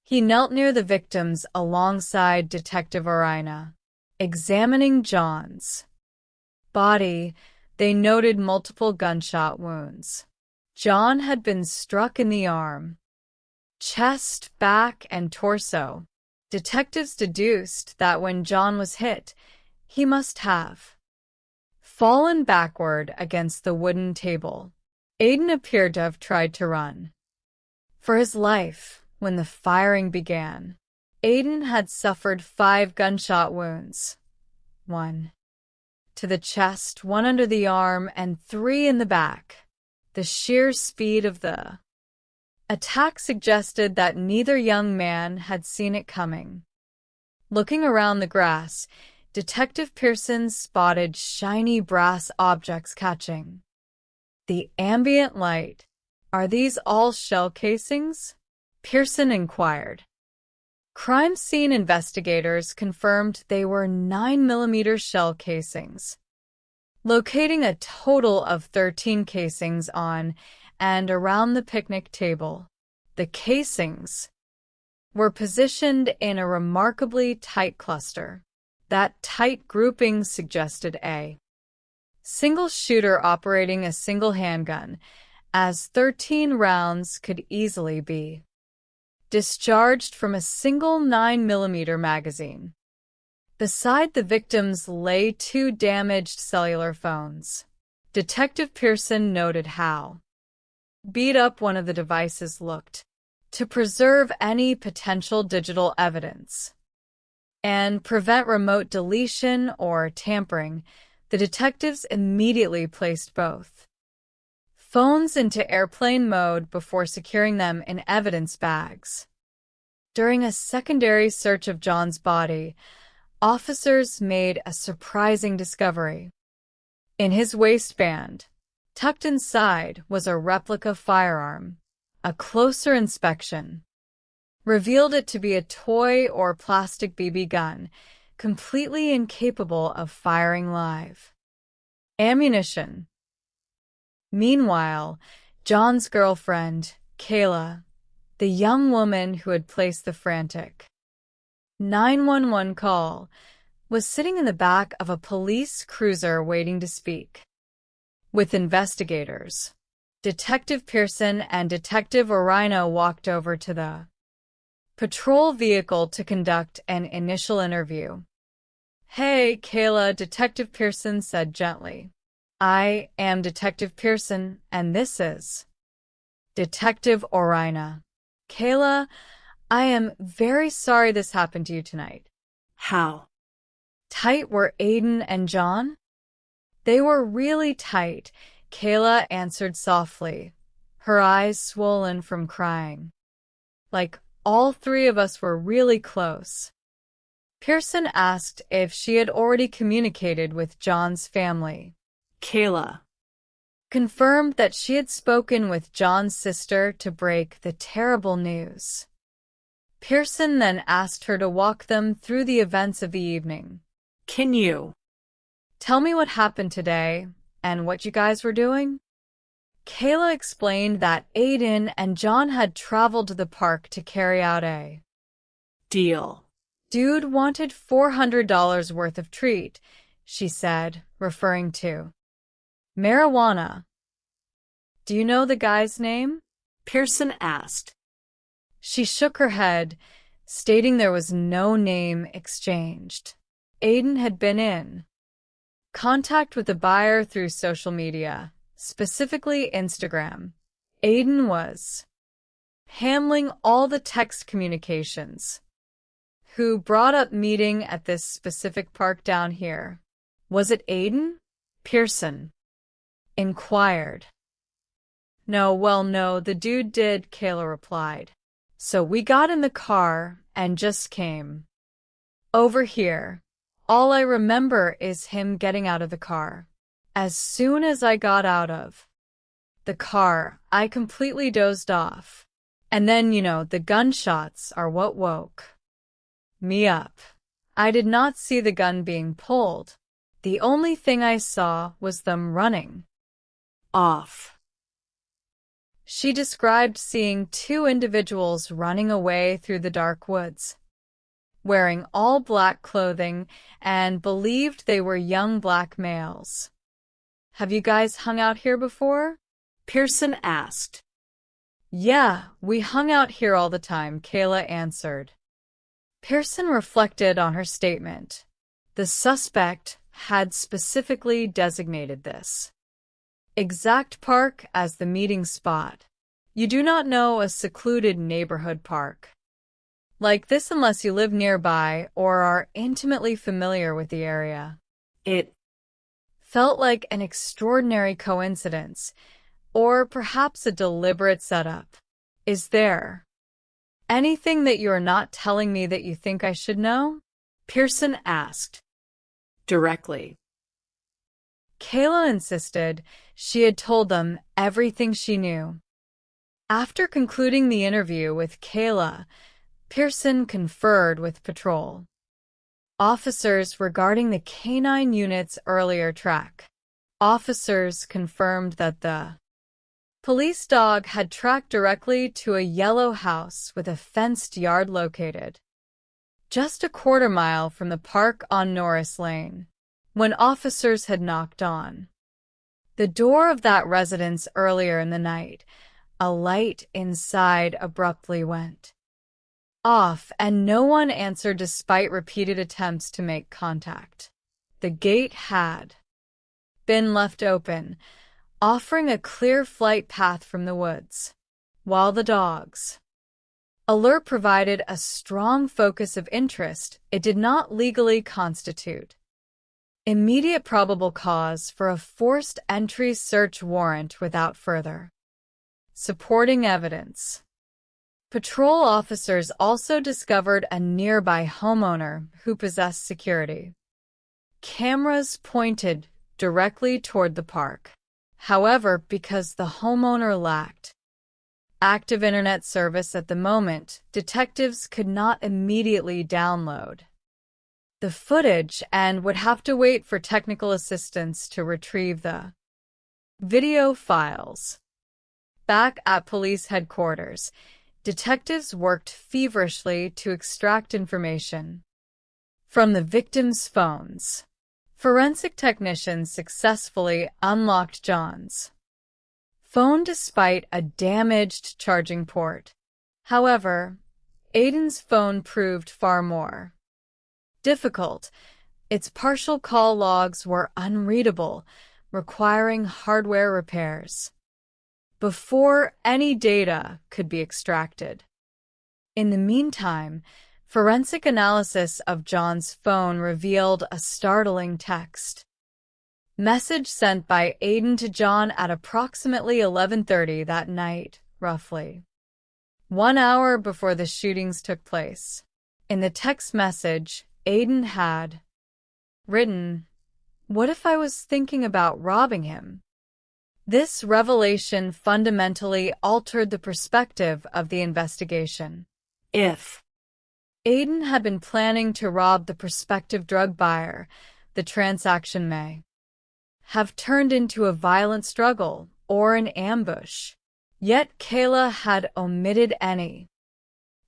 He knelt near the victims alongside Detective Orina. Examining John's body, they noted multiple gunshot wounds. John had been struck in the arm, chest, back, and torso. Detectives deduced that when John was hit, he must have fallen backward against the wooden table. Aiden appeared to have tried to run for his life when the firing began. Aiden had suffered 5 gunshot wounds, 1 to the chest, 1 under the arm, and 3 in the back. The sheer speed of the attack suggested that neither young man had seen it coming. Looking around the grass, Detective Pearson spotted shiny brass objects catching the ambient light. Are these all shell casings? Pearson inquired. Crime scene investigators confirmed they were 9mm shell casings, locating a total of 13 casings on and around the picnic table. The casings were positioned in a remarkably tight cluster. That tight grouping suggested a single shooter operating a single handgun, as 13 rounds could easily be discharged from a single 9mm magazine. Beside the victims lay 2 damaged cellular phones. Detective Pearson noted how beat up one of the devices looked. To preserve any potential digital evidence and prevent remote deletion or tampering, the detectives immediately placed both phones into airplane mode before securing them in evidence bags. During a secondary search of John's body, officers made a surprising discovery. In his waistband, tucked inside, was a replica firearm. A closer inspection revealed it to be a toy or plastic BB gun, completely incapable of firing live ammunition. Meanwhile, John's girlfriend, Kayla, the young woman who had placed the frantic 911 call, was sitting in the back of a police cruiser waiting to speak with investigators. Detective Pearson and Detective Orina walked over to the patrol vehicle to conduct an initial interview. "Hey, Kayla," Detective Pearson said gently. "I am Detective Pearson, and this is Detective Orina." "Kayla, I am very sorry this happened to you tonight." how tight were Aiden and John? "They were really tight," Kayla answered softly, her eyes swollen from crying. "Like, all 3 of us were really close." Pearson asked if she had already communicated with John's family. Kayla confirmed that she had spoken with John's sister to break the terrible news. Pearson then asked her to walk them through the events of the evening. "Can you Tell me what happened today and what you guys were doing. Kayla explained that Aiden and John had traveled to the park to carry out a deal. Dude wanted $400 worth of treat, she said, referring to marijuana. Do you know the guy's name? Pearson asked. She shook her head, stating there was no name exchanged. Aiden had been in contact with the buyer through social media, specifically Instagram. Aiden was handling all the text communications. Who brought up meeting at this specific park down here? Was it Aiden? Pearson inquired. No, the dude did, Kayla replied. So we got in the car and just came over here. All I remember is him getting out of the car. As soon as I got out of the car, I completely dozed off. And then, the gunshots are what woke me up. I did not see the gun being pulled. The only thing I saw was them running off. She described seeing two individuals running away through the dark woods, wearing all black clothing, and believed they were young black males. Have you guys hung out here before? Pearson asked. Yeah, we hung out here all the time, Kayla answered. Pearson reflected on her statement. The suspect had specifically designated this exact park as the meeting spot. You do not know a secluded neighborhood park like this unless you live nearby or are intimately familiar with the area. It felt like an extraordinary coincidence, or perhaps a deliberate setup. Is there anything that you're not telling me that you think I should know? Pearson asked directly. Kayla insisted she had told them everything she knew. After concluding the interview with Kayla, Pearson conferred with patrol officers regarding the canine unit's earlier track. Officers confirmed that the police dog had tracked directly to a yellow house with a fenced yard located just a quarter mile from the park on Norris Lane. When officers had knocked on the door of that residence earlier in the night, a light inside abruptly went off and no one answered despite repeated attempts to make contact. The gate had been left open, offering a clear flight path from the woods, while the dog's alert provided a strong focus of interest. It did not legally constitute immediate probable cause for a forced entry search warrant without further supporting evidence. Patrol officers also discovered a nearby homeowner who possessed security cameras pointed directly toward the park. However, because the homeowner lacked active internet service at the moment, detectives could not immediately download the footage and would have to wait for technical assistance to retrieve the video files. Back at police headquarters, detectives worked feverishly to extract information from the victims' phones. Forensic technicians successfully unlocked John's phone despite a damaged charging port. However, Aiden's phone proved far more difficult. Its partial call logs were unreadable, requiring hardware repairs before any data could be extracted. In the meantime, forensic analysis of John's phone revealed a startling text message sent by Aiden to John at approximately 11:30 that night, roughly 1 hour before the shootings took place. In the text message, Aiden had written, "What if I was thinking about robbing him?" This revelation fundamentally altered the perspective of the investigation. If Aiden had been planning to rob the prospective drug buyer, the transaction may have turned into a violent struggle or an ambush. Yet Kayla had omitted any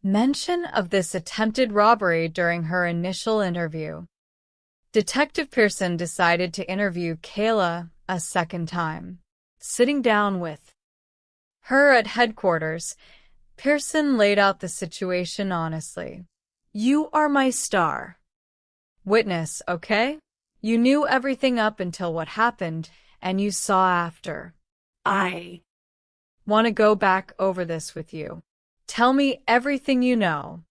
mention of this attempted robbery during her initial interview. Detective Pearson decided to interview Kayla a second time. Sitting down with her at headquarters, Pearson laid out the situation honestly. "You are my star witness, okay? You knew everything up until what happened, and you saw after. I want to go back over this with you. Tell me everything you know."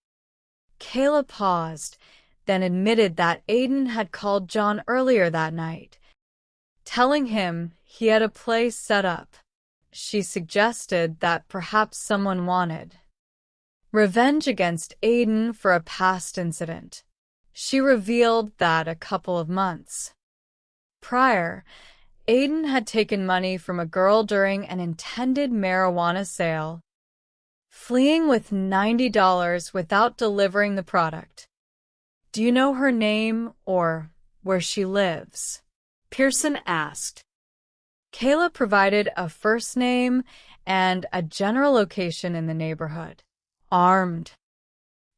Kayla paused, then admitted that Aiden had called John earlier that night, telling him he had a place set up. She suggested that perhaps someone wanted revenge against Aiden for a past incident. She revealed that a couple of months prior, Aiden had taken money from a girl during an intended marijuana sale, fleeing with $90 without delivering the product. "Do you know her name or where she lives?" Pearson asked. Kayla provided a first name and a general location in the neighborhood. Armed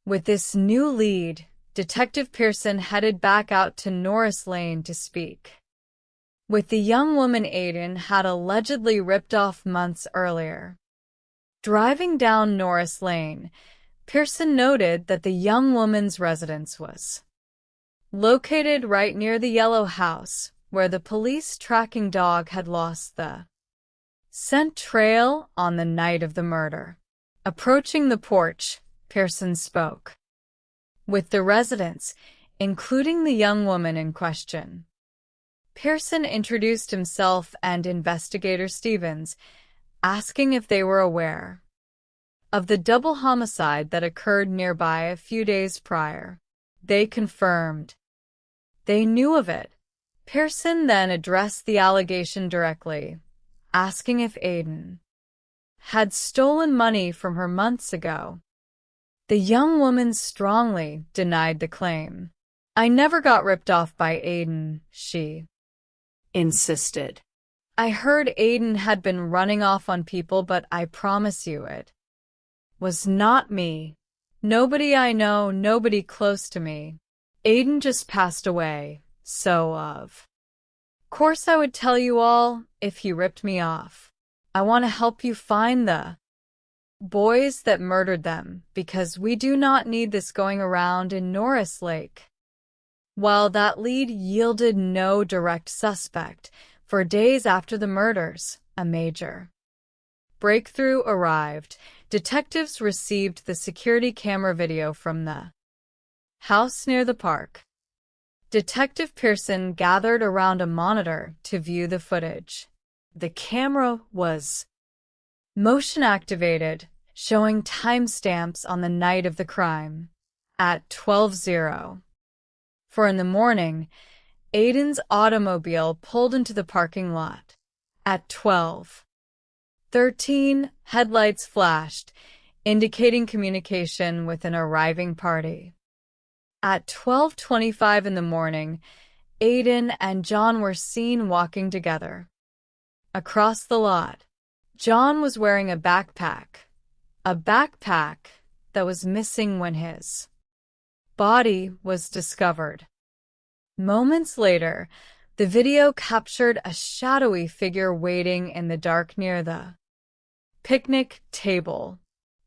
with this new lead, Detective Pearson headed back out to Norris Lane to speak with the young woman Aiden had allegedly ripped off months earlier. Driving down Norris Lane, Pearson noted that the young woman's residence was located right near the yellow house where the police tracking dog had lost the scent trail on the night of the murder. Approaching the porch, Pearson spoke with the residents, including the young woman in question. Pearson introduced himself and Investigator Stevens, asking if they were aware of the double homicide that occurred nearby a few days prior. They confirmed they knew of it. Pearson then addressed the allegation directly, asking if Aiden had stolen money from her months ago. The young woman strongly denied the claim. "I never got ripped off by Aiden," she insisted. "I heard Aiden had been running off on people, but I promise you it was not me. Nobody I know, nobody close to me. Aiden just passed away, so of course I would tell you all if he ripped me off. I want to help you find the boys that murdered them, because we do not need this going around in Norris Lake." While that lead yielded no direct suspect, for days after the murders, a major breakthrough arrived. Detectives received the security camera video from the house near the park. Detective Pearson gathered around a monitor to view the footage. The camera was motion-activated, showing timestamps on the night of the crime. At 12:04 in the morning, Aiden's automobile pulled into the parking lot. At 12:13, headlights flashed, indicating communication with an arriving party. At 12:25 in the morning, Aiden and John were seen walking together across the lot. John was wearing a backpack that was missing when his body was discovered. Moments later, the video captured a shadowy figure waiting in the dark near the picnic table.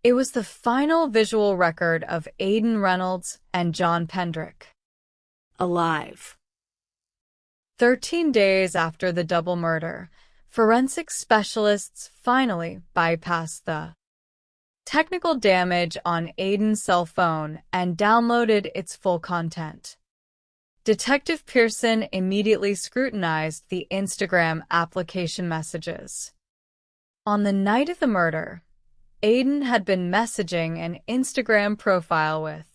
It was the final visual record of Aiden Reynolds and John Pendrick alive. 13 days after the double murder, forensic specialists finally bypassed the technical damage on Aiden's cell phone and downloaded its full content. Detective Pearson immediately scrutinized the Instagram application messages. On the night of the murder, Aiden had been messaging an Instagram profile with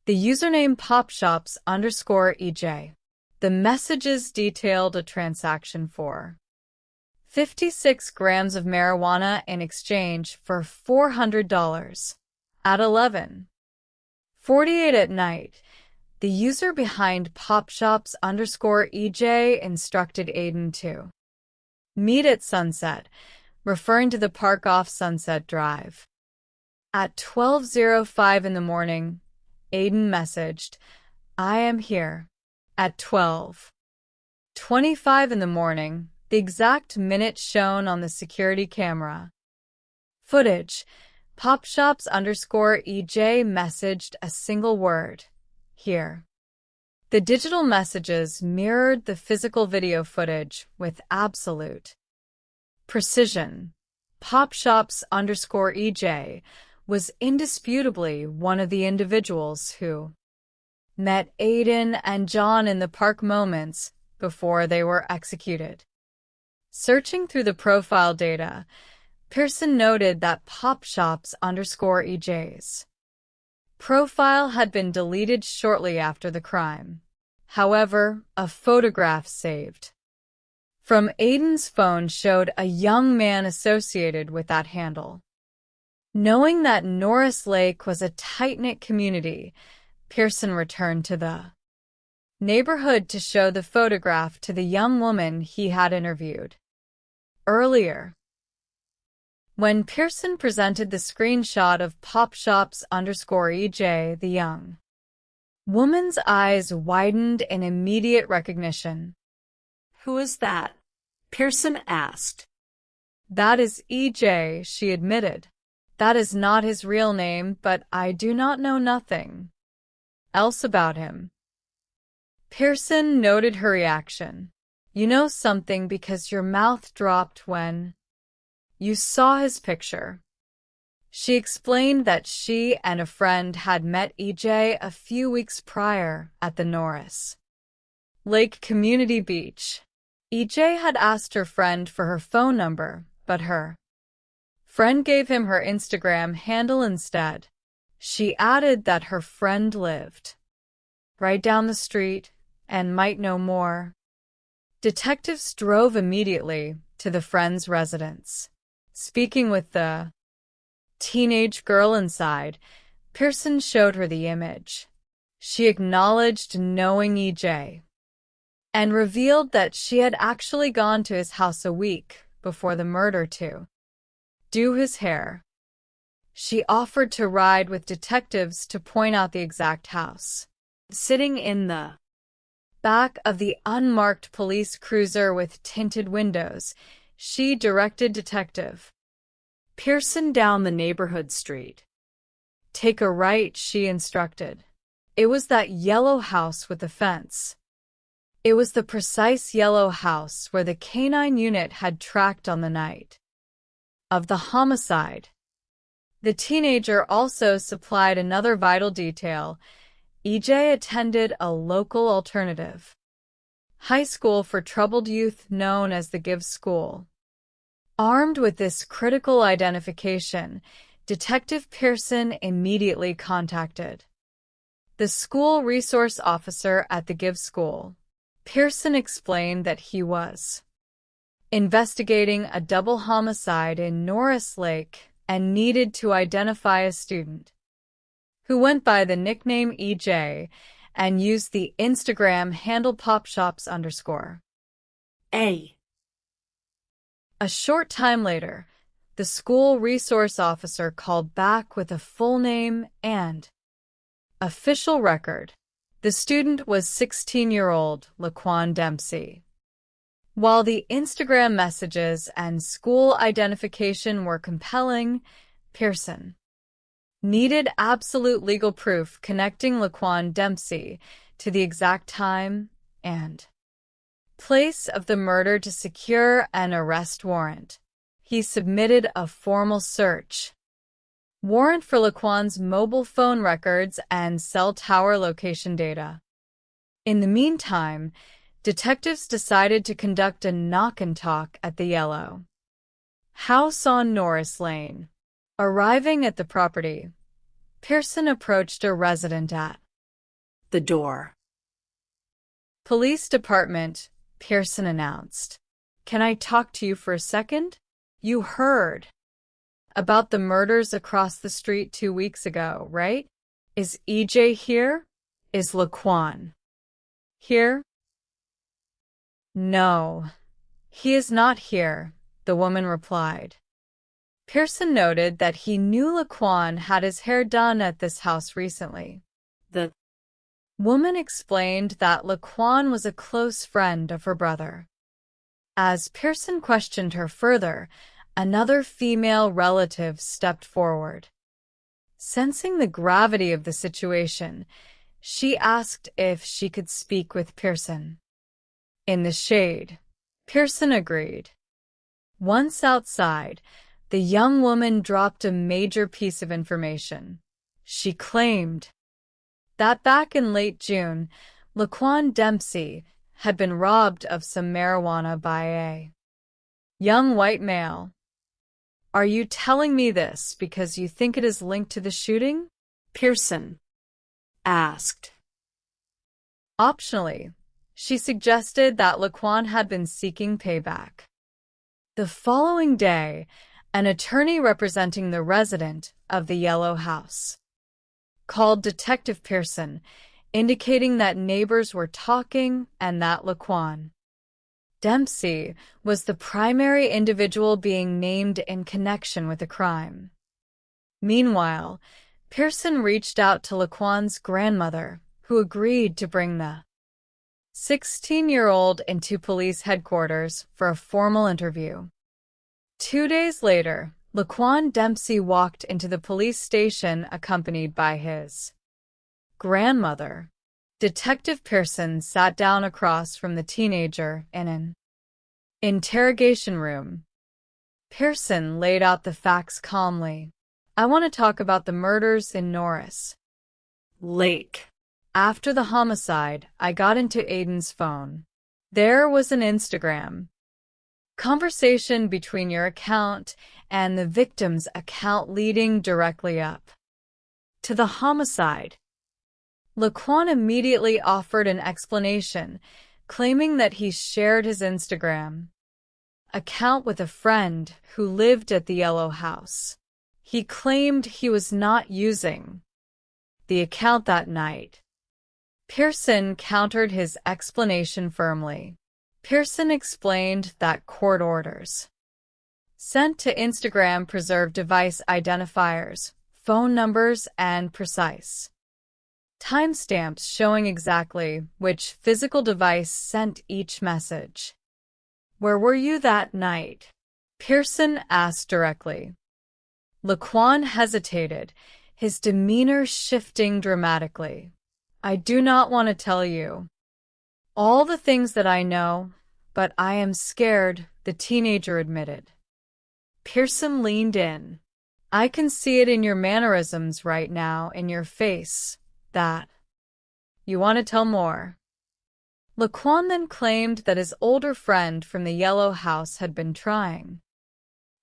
the username popshops_EJ. The messages detailed a transaction for 56 grams of marijuana in exchange for $400. At 11:48 at night, The user behind popshops_EJ instructed Aiden to meet at Sunset, referring to the park off Sunset Drive. At 12:05 in the morning, Aiden messaged, "I am here." At 12:25 in the morning, the exact minute shown on the security camera footage, popshops_EJ messaged a single word, "Here." The digital messages mirrored the physical video footage with absolute precision. Popshops_EJ was indisputably one of the individuals who met Aiden and John in the park moments before they were executed. Searching through the profile data, Pearson noted that popshops_EJ's profile had been deleted shortly after the crime. However, a photograph saved from Aiden's phone showed a young man associated with that handle. Knowing that Norris Lake was a tight-knit community, Pearson returned to the neighborhood to show the photograph to the young woman he had interviewed earlier. When Pearson presented the screenshot of popshops_EJ, the young woman's eyes widened in immediate recognition. "Who is that?" Pearson asked. "That is EJ," she admitted. "That is not his real name, but I do not know nothing else about him." Pearson noted her reaction. "You know something because your mouth dropped when you saw his picture." She explained that she and a friend had met EJ a few weeks prior at the Norris Lake Community Beach. EJ had asked her friend for her phone number, but her friend gave him her Instagram handle instead. She added that her friend lived right down the street and might know more. Detectives drove immediately to the friend's residence. Speaking with the teenage girl inside, Pearson showed her the image. She acknowledged knowing EJ and revealed that she had actually gone to his house a week before the murder to do his hair. She offered to ride with detectives to point out the exact house. Sitting in the back of the unmarked police cruiser with tinted windows, she directed Detective Pearson down the neighborhood street. "Take a right," she instructed. It was that yellow house with the fence. It was the precise yellow house where the canine unit had tracked on the night of the homicide. The teenager also supplied another vital detail. EJ attended a local alternative high school for troubled youth known as the Give School. Armed with this critical identification, Detective Pearson immediately contacted the school resource officer at the Give School. Pearson explained that he was investigating a double homicide in Norris Lake and needed to identify a student who went by the nickname EJ and used the Instagram handle popshops_. A short time later, the school resource officer called back with a full name and official record. The student was 16-year-old Laquan Dempsey. While the Instagram messages and school identification were compelling, Pearson needed absolute legal proof connecting Laquan Dempsey to the exact time and place of the murder to secure an arrest warrant. He submitted a formal search warrant for Laquan's mobile phone records and cell tower location data. In the meantime, detectives decided to conduct a knock-and-talk at the yellow house on Norris Lane. Arriving at the property, Pearson approached a resident at the door. "Police department," Pearson announced. "Can I talk to you for a second? You heard about the murders across the street 2 weeks ago, right? Is EJ here?" Is Laquan here? No, he is not here, the woman replied. Pearson noted that he knew Laquan had his hair done at this house recently. The woman explained that Laquan was a close friend of her brother. As Pearson questioned her further, another female relative stepped forward. Sensing the gravity of the situation, she asked if she could speak with Pearson. In the shade, Pearson agreed. Once outside, the young woman dropped a major piece of information. She claimed that back in late June, Laquan Dempsey had been robbed of some marijuana by a young white male. Are you telling me this because you think it is linked to the shooting? Pearson asked. Optionally, she suggested that Laquan had been seeking payback. The following day, an attorney representing the resident of the Yellow House called Detective Pearson, indicating that neighbors were talking and that Laquan Dempsey was the primary individual being named in connection with the crime. Meanwhile, Pearson reached out to Laquan's grandmother, who agreed to bring the 16-year-old into police headquarters for a formal interview. 2 days later, Laquan Dempsey walked into the police station accompanied by his grandmother. Detective Pearson sat down across from the teenager in an interrogation room. Pearson laid out the facts calmly. I want to talk about the murders in Norris Lake. After the homicide, I got into Aiden's phone. There was an Instagram conversation between your account and the victim's account leading directly up to the homicide. Laquan immediately offered an explanation, claiming that he shared his Instagram account with a friend who lived at the Yellow House. He claimed he was not using the account that night. Pearson countered his explanation firmly. Pearson explained that court orders sent to Instagram preserve device identifiers, phone numbers, and precise timestamps showing exactly which physical device sent each message. Where were you that night? Pearson asked directly. Laquan hesitated, his demeanor shifting dramatically. I do not want to tell you all the things that I know, but I am scared, the teenager admitted. Pearson leaned in. I can see it in your mannerisms right now, in your face, that you want to tell more. Laquan then claimed that his older friend from the Yellow House had been trying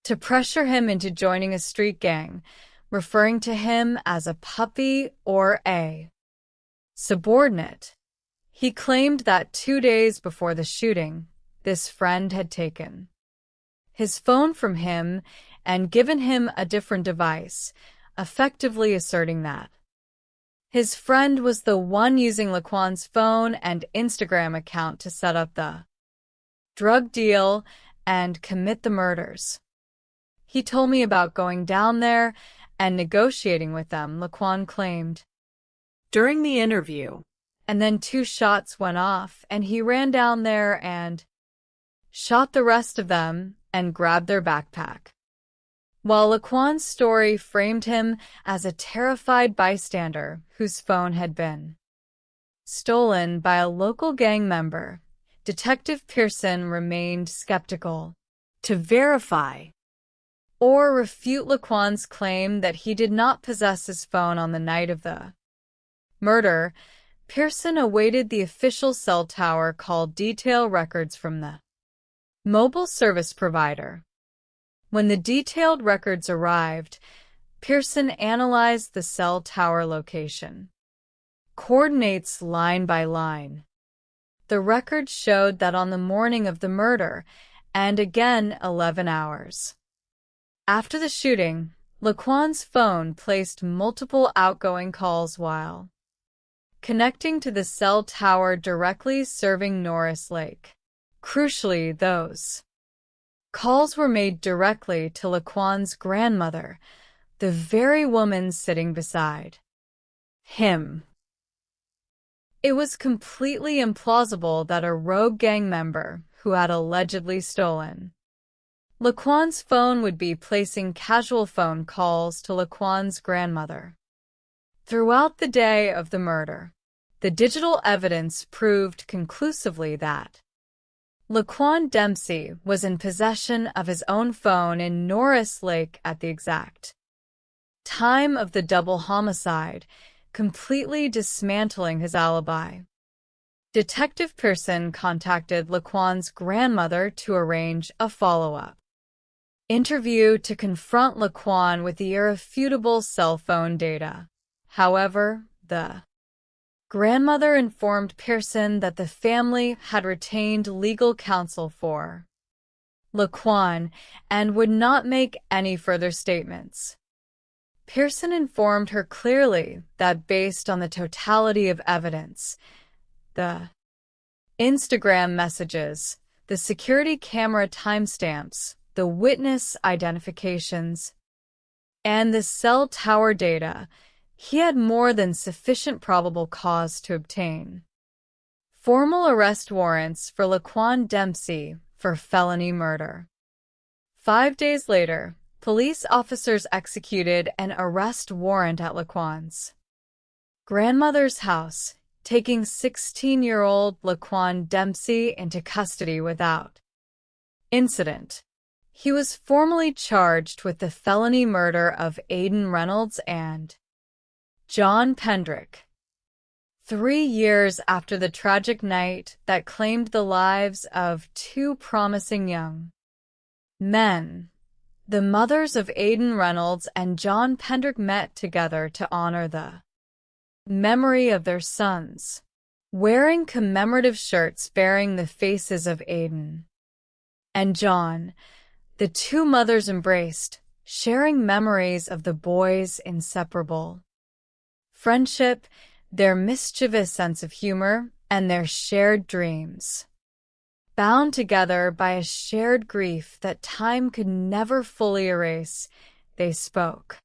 to pressure him into joining a street gang, referring to him as a puppy or a subordinate. He claimed that 2 days before the shooting, this friend had taken his phone from him and given him a different device, effectively asserting that his friend was the one using Laquan's phone and Instagram account to set up the drug deal and commit the murders. He told me about going down there and negotiating with them, Laquan claimed. During the interview, And then 2 shots went off, and he ran down there and shot the rest of them and grabbed their backpack. While Laquan's story framed him as a terrified bystander whose phone had been stolen by a local gang member, Detective Pearson remained skeptical. To verify or refute Laquan's claim that he did not possess his phone on the night of the murder, Pearson awaited the official cell tower called detail records from the mobile service provider. When the detailed records arrived, Pearson analyzed the cell tower location coordinates line by line. The records showed that on the morning of the murder, and again 11 hours after the shooting, Laquan's phone placed multiple outgoing calls while connecting to the cell tower directly serving Norris Lake. Crucially, those calls were made directly to Laquan's grandmother, the very woman sitting beside him. It was completely implausible that a rogue gang member who had allegedly stolen Laquan's phone would be placing casual phone calls to Laquan's grandmother. Throughout the day of the murder, the digital evidence proved conclusively that Laquan Dempsey was in possession of his own phone in Norris Lake at the exact time of the double homicide, completely dismantling his alibi. Detective Pearson contacted Laquan's grandmother to arrange a follow-up interview to confront Laquan with the irrefutable cell phone data. However, the grandmother informed Pearson that the family had retained legal counsel for Laquan and would not make any further statements. Pearson informed her clearly that based on the totality of evidence, the Instagram messages, the security camera timestamps, the witness identifications, and the cell tower data, he had more than sufficient probable cause to obtain formal arrest warrants for Laquan Dempsey for felony murder. 5 days later, police officers executed an arrest warrant at Laquan's grandmother's house, taking 16-year-old Laquan Dempsey into custody without incident. He was formally charged with the felony murder of Aiden Reynolds and John Pendrick. 3 years after the tragic night that claimed the lives of 2 promising young men, the mothers of Aiden Reynolds and John Pendrick met together to honor the memory of their sons, wearing commemorative shirts bearing the faces of Aiden and John. The 2 mothers embraced, sharing memories of the boys' inseparable friendship, their mischievous sense of humor, and their shared dreams. Bound together by a shared grief that time could never fully erase, they spoke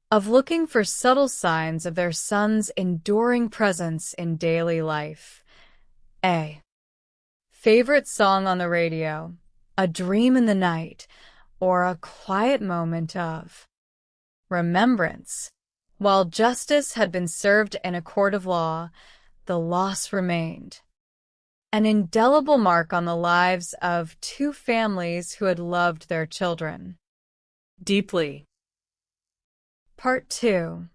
of looking for subtle signs of their son's enduring presence in daily life. A favorite song on the radio, a dream in the night, or a quiet moment of remembrance. While justice had been served in a court of law, the loss remained an indelible mark on the lives of 2 families who had loved their children deeply. Part 2.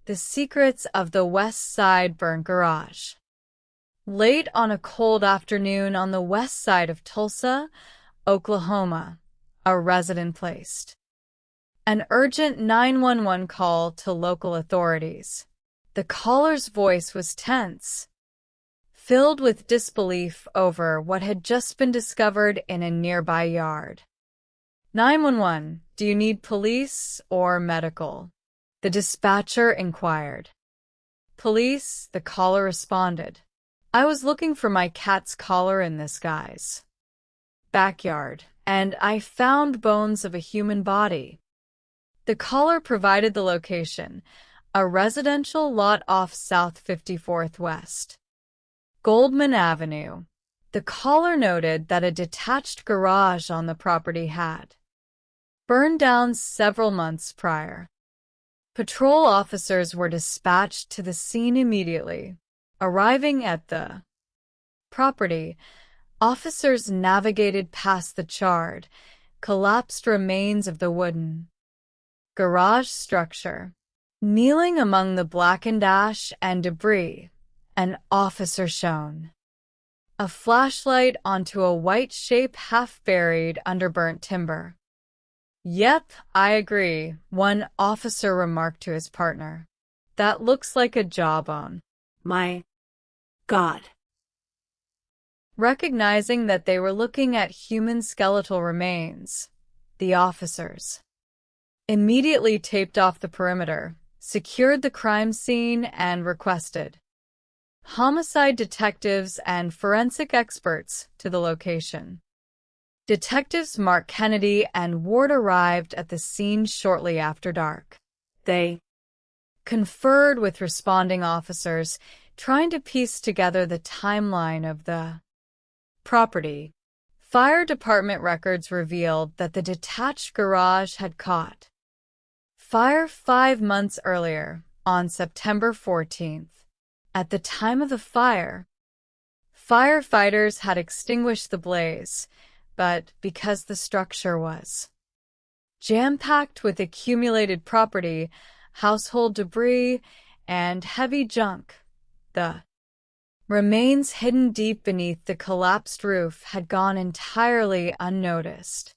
The Secrets of the West Side Burnt Garage. Late on a cold afternoon on the west side of Tulsa, Oklahoma, a resident placed an urgent 911 call to local authorities. The caller's voice was tense, filled with disbelief over what had just been discovered in a nearby yard. 911, do you need police or medical? The dispatcher inquired. Police, the caller responded. I was looking for my cat's collar in this guy's backyard, and I found bones of a human body. The caller provided the location, a residential lot off South 54th West Goldman Avenue. The caller noted that a detached garage on the property had burned down several months prior. Patrol officers were dispatched to the scene immediately. Arriving at the property, officers navigated past the charred, collapsed remains of the wooden garage structure. Kneeling among the blackened ash and debris, an officer shone a flashlight onto a white shape half buried under burnt timber. Yep, I agree, one officer remarked to his partner. That looks like a jawbone. My God. Recognizing that they were looking at human skeletal remains, the officers immediately taped off the perimeter, secured the crime scene, and requested homicide detectives and forensic experts to the location. Detectives Mark Kennedy and Ward arrived at the scene shortly after dark. They conferred with responding officers, trying to piece together the timeline of the property. Fire department records revealed that the detached garage had caught fire 5 months earlier, on September 14th. At the time of the fire, firefighters had extinguished the blaze, but because the structure was jam-packed with accumulated property, household debris, and heavy junk, the remains hidden deep beneath the collapsed roof had gone entirely unnoticed.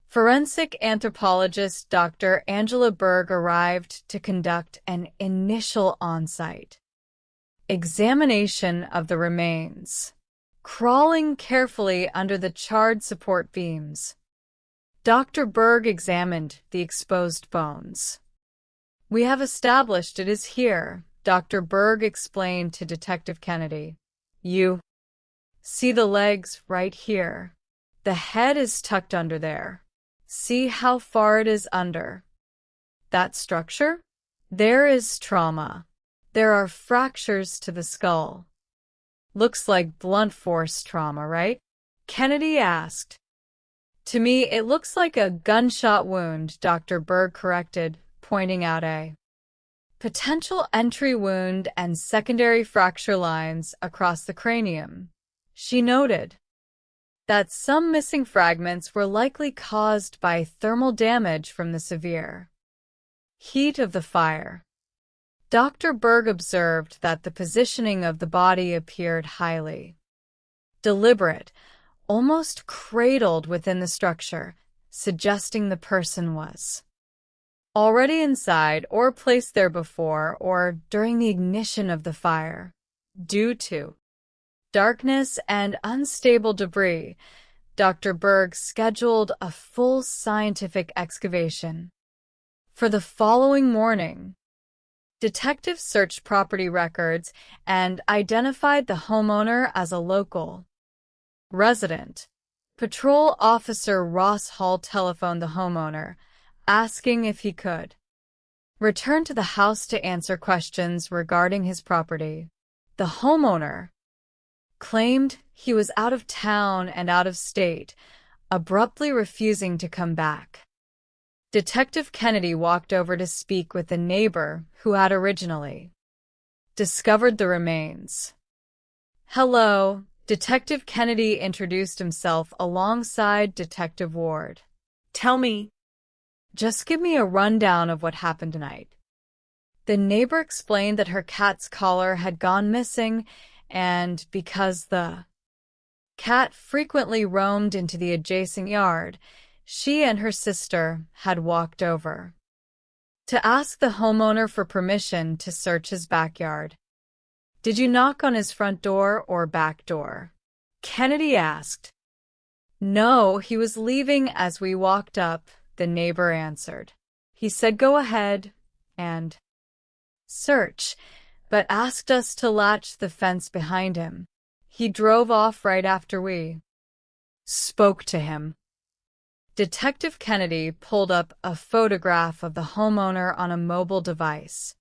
Forensic anthropologist Dr. Angela Berg arrived to conduct an initial on-site examination of the remains. Crawling carefully under the charred support beams, Dr. Berg examined the exposed bones. "We have established it is here," Dr. Berg explained to Detective Kennedy. "You see the legs right here. The head is tucked under there. See how far it is under that structure? There is trauma. There are fractures to the skull. Looks like blunt force trauma, right?" Kennedy asked. "To me, it looks like a gunshot wound," Dr. Berg corrected, pointing out a potential entry wound and secondary fracture lines across the cranium. She noted that some missing fragments were likely caused by thermal damage from the severe heat of the fire. Dr. Berg observed that the positioning of the body appeared highly deliberate, almost cradled within the structure, suggesting the person was already inside or placed there before or during the ignition of the fire. Due to darkness and unstable debris, Dr. Berg scheduled a full scientific excavation for the following morning. Detectives searched property records and identified the homeowner as a local resident. Patrol Officer Ross Hall telephoned the homeowner, asking if he could return to the house to answer questions regarding his property. The homeowner claimed he was out of town and out of state, abruptly refusing to come back. Detective Kennedy walked over to speak with the neighbor who had originally discovered the remains. "Hello," Detective Kennedy introduced himself alongside Detective Ward. "Tell me. Just give me a rundown of what happened tonight." The neighbor explained that her cat's collar had gone missing, and because the cat frequently roamed into the adjacent yard, she and her sister had walked over to ask the homeowner for permission to search his backyard. "Did you knock on his front door or back door?" Kennedy asked. "No, he was leaving as we walked up," the neighbor answered. "He said go ahead and search, but asked us to latch the fence behind him. He drove off right after we spoke to him." Detective Kennedy pulled up a photograph of the homeowner on a mobile device,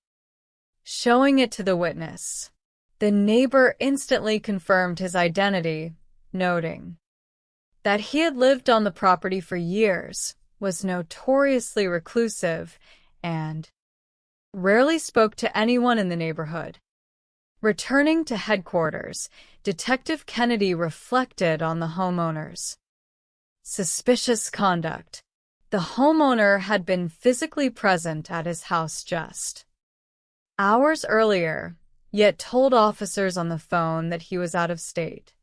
showing it to the witness. The neighbor instantly confirmed his identity, noting that he had lived on the property for years, was notoriously reclusive, and rarely spoke to anyone in the neighborhood. Returning to headquarters, Detective Kennedy reflected on the homeowner's suspicious conduct. The homeowner had been physically present at his house just hours earlier, yet told officers on the phone that he was out of state.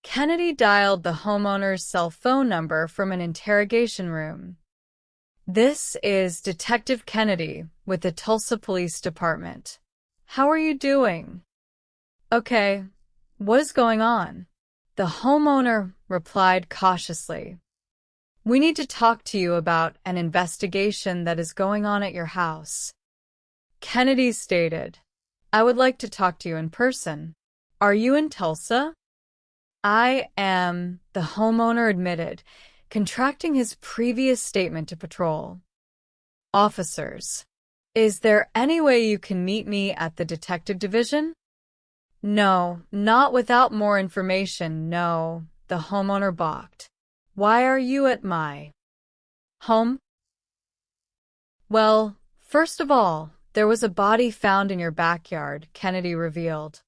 Kennedy dialed the homeowner's cell phone number from an interrogation room. "This is Detective Kennedy with the Tulsa Police Department. How are you doing?" "Okay. What is going on?" The homeowner replied cautiously. "We need to talk to you about an investigation that is going on at your house," Kennedy stated. I would like to talk to you in person. Are you in Tulsa? I am, the homeowner admitted, contracting his previous statement to patrol. Officers. Is there any way you can meet me at the detective division? No, not without more information, no, the homeowner balked. Why are you at my home? Well, first of all, there was a body found in your backyard, Kennedy revealed.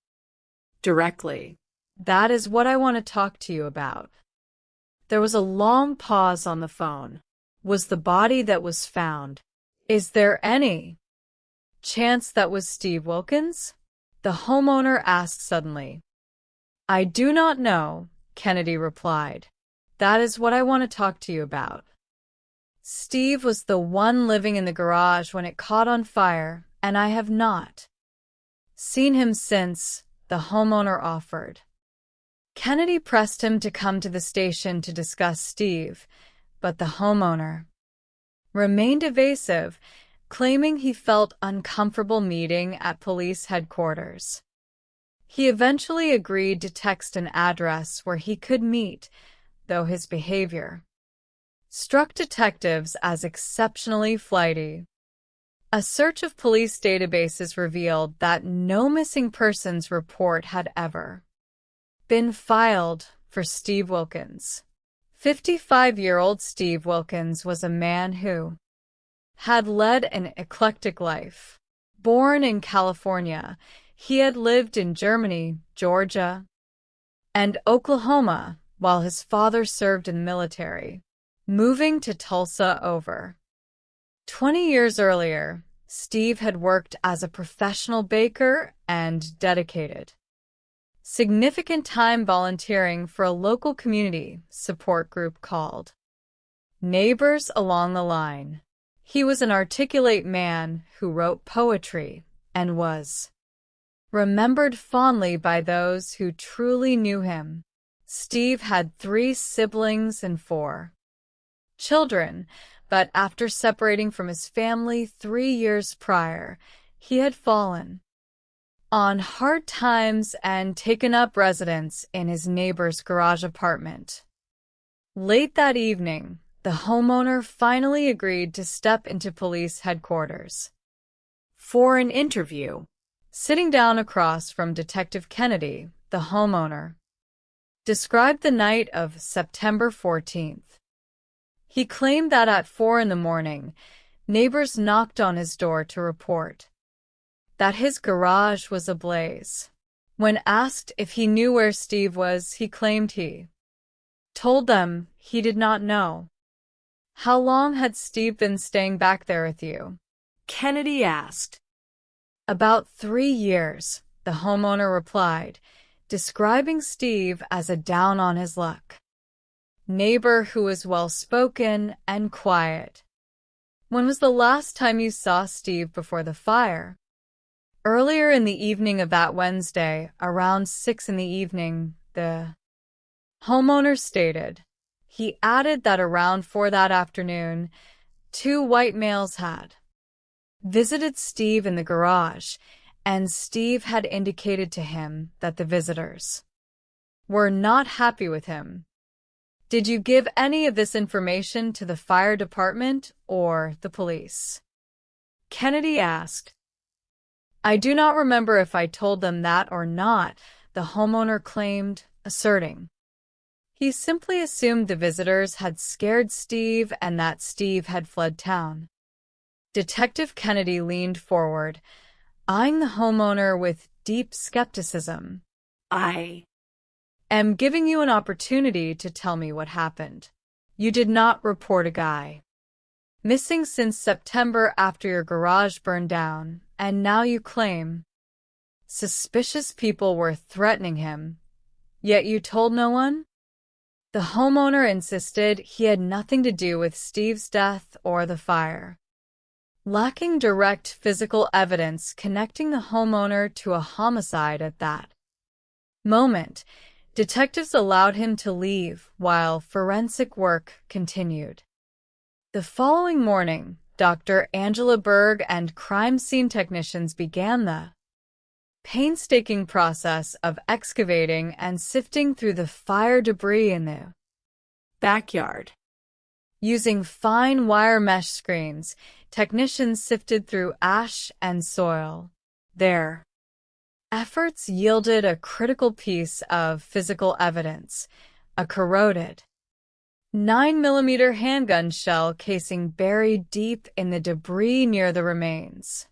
Directly. That is what I want to talk to you about. There was a long pause on the phone. Was the body that was found? Is there any chance that was Steve Wilkins? The homeowner asked suddenly. I do not know, Kennedy replied. That is what I want to talk to you about. Steve was the one living in the garage when it caught on fire, and I have not seen him since, the homeowner offered. Kennedy pressed him to come to the station to discuss Steve, but the homeowner remained evasive, claiming he felt uncomfortable meeting at police headquarters. He eventually agreed to text an address where he could meet, though his behavior struck detectives as exceptionally flighty. A search of police databases revealed that no missing persons report had ever been filed for Steve Wilkins. 55-year-old Steve Wilkins was a man who had led an eclectic life. Born in California, he had lived in Germany, Georgia, and Oklahoma while his father served in the military, moving to Tulsa over 20 years earlier. Steve had worked as a professional baker and dedicated significant time volunteering for a local community support group called Neighbors Along the Line. He was an articulate man who wrote poetry and was remembered fondly by those who truly knew him. Steve had 3 siblings and 4 children, but after separating from his family 3 years prior, he had fallen on hard times and taken up residence in his neighbor's garage apartment. Late that evening, the homeowner finally agreed to step into police headquarters for an interview. Sitting down across from Detective Kennedy, the homeowner described the night of September 14th. He claimed that at 4 a.m, neighbors knocked on his door to report that his garage was ablaze. When asked if he knew where Steve was, he claimed he told them he did not know. How long had Steve been staying back there with you? Kennedy asked. About 3 years, the homeowner replied, describing Steve as a down-on-his-luck neighbor who was well-spoken and quiet. When was the last time you saw Steve before the fire? Earlier in the evening of that Wednesday, around 6 p.m, the homeowner stated. He added that around 4 that afternoon, 2 white males had visited Steve in the garage, and Steve had indicated to him that the visitors were not happy with him. Did you give any of this information to the fire department or the police? Kennedy asked. I do not remember if I told them that or not, the homeowner claimed, asserting. He simply assumed the visitors had scared Steve and that Steve had fled town. Detective Kennedy leaned forward, eyeing the homeowner with deep skepticism. I am giving you an opportunity to tell me what happened. You did not report a guy missing since September after your garage burned down, and now you claim suspicious people were threatening him, yet you told no one? The homeowner insisted he had nothing to do with Steve's death or the fire. Lacking direct physical evidence connecting the homeowner to a homicide at that moment, detectives allowed him to leave while forensic work continued. The following morning, Dr. Angela Berg and crime scene technicians began the painstaking process of excavating and sifting through the fire debris in the backyard. Using fine wire mesh screens, technicians sifted through ash and soil. Their efforts yielded a critical piece of physical evidence, a corroded 9mm handgun shell casing buried deep in the debris near the remains.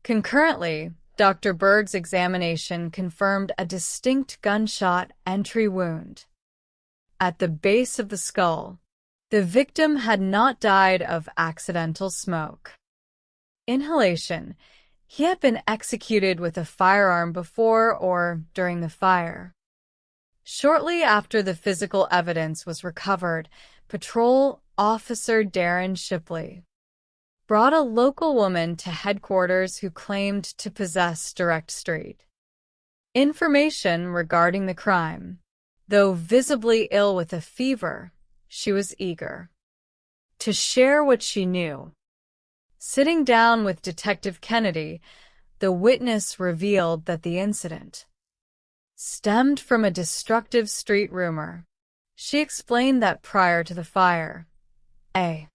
Concurrently, Dr. Berg's examination confirmed a distinct gunshot entry wound at the base of the skull. The victim had not died of accidental smoke inhalation. He had been executed with a firearm before or during the fire. Shortly after the physical evidence was recovered, Patrol Officer Darren Shipley brought a local woman to headquarters who claimed to possess direct street information regarding the crime. Though visibly ill with a fever, she was eager to share what she knew. Sitting down with Detective Kennedy, the witness revealed that the incident stemmed from a destructive street rumor. She explained that prior to the fire, a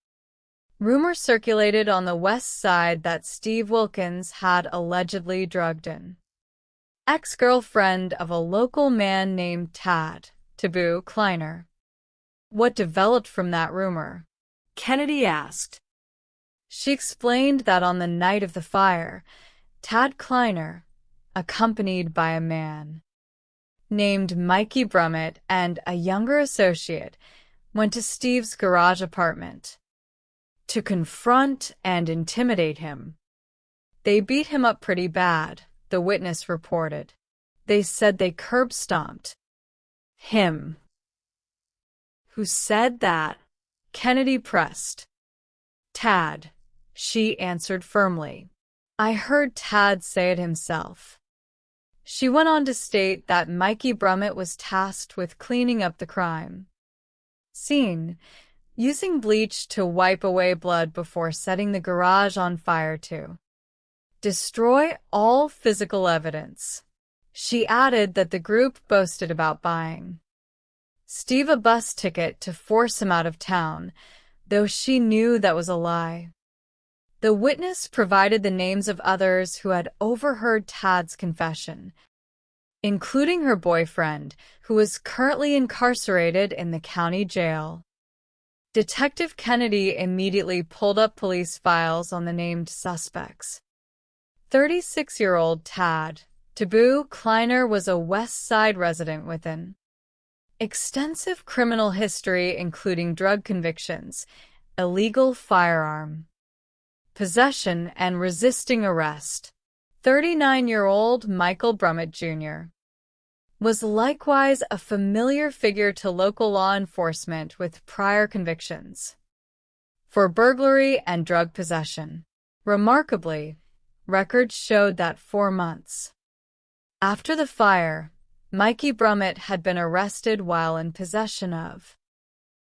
rumor circulated on the west side that Steve Wilkins had allegedly drugged an ex-girlfriend of a local man named Taboo Kleiner. What developed from that rumor? Kennedy asked. She explained that on the night of the fire, Tad Kleiner, accompanied by a man named Mikey Brummett and a younger associate, went to Steve's garage apartment to confront and intimidate him. They beat him up pretty bad, the witness reported. They said they curb-stomped him. Who said that? Kennedy pressed. Tad, she answered firmly. I heard Tad say it himself. She went on to state that Mikey Brummett was tasked with cleaning up the crime scene, using bleach to wipe away blood before setting the garage on fire to destroy all physical evidence. She added that the group boasted about buying Steve a bus ticket to force him out of town, though she knew that was a lie. The witness provided the names of others who had overheard Tad's confession, including her boyfriend, who was currently incarcerated in the county jail. Detective Kennedy immediately pulled up police files on the named suspects. 36-year-old Taboo Kleiner was a West Side resident with an extensive criminal history including drug convictions, illegal firearm possession, and resisting arrest. 39-year-old Michael Brummett Jr. was likewise a familiar figure to local law enforcement with prior convictions for burglary and drug possession. Remarkably, records showed that 4 months after the fire, Mikey Brummett had been arrested while in possession of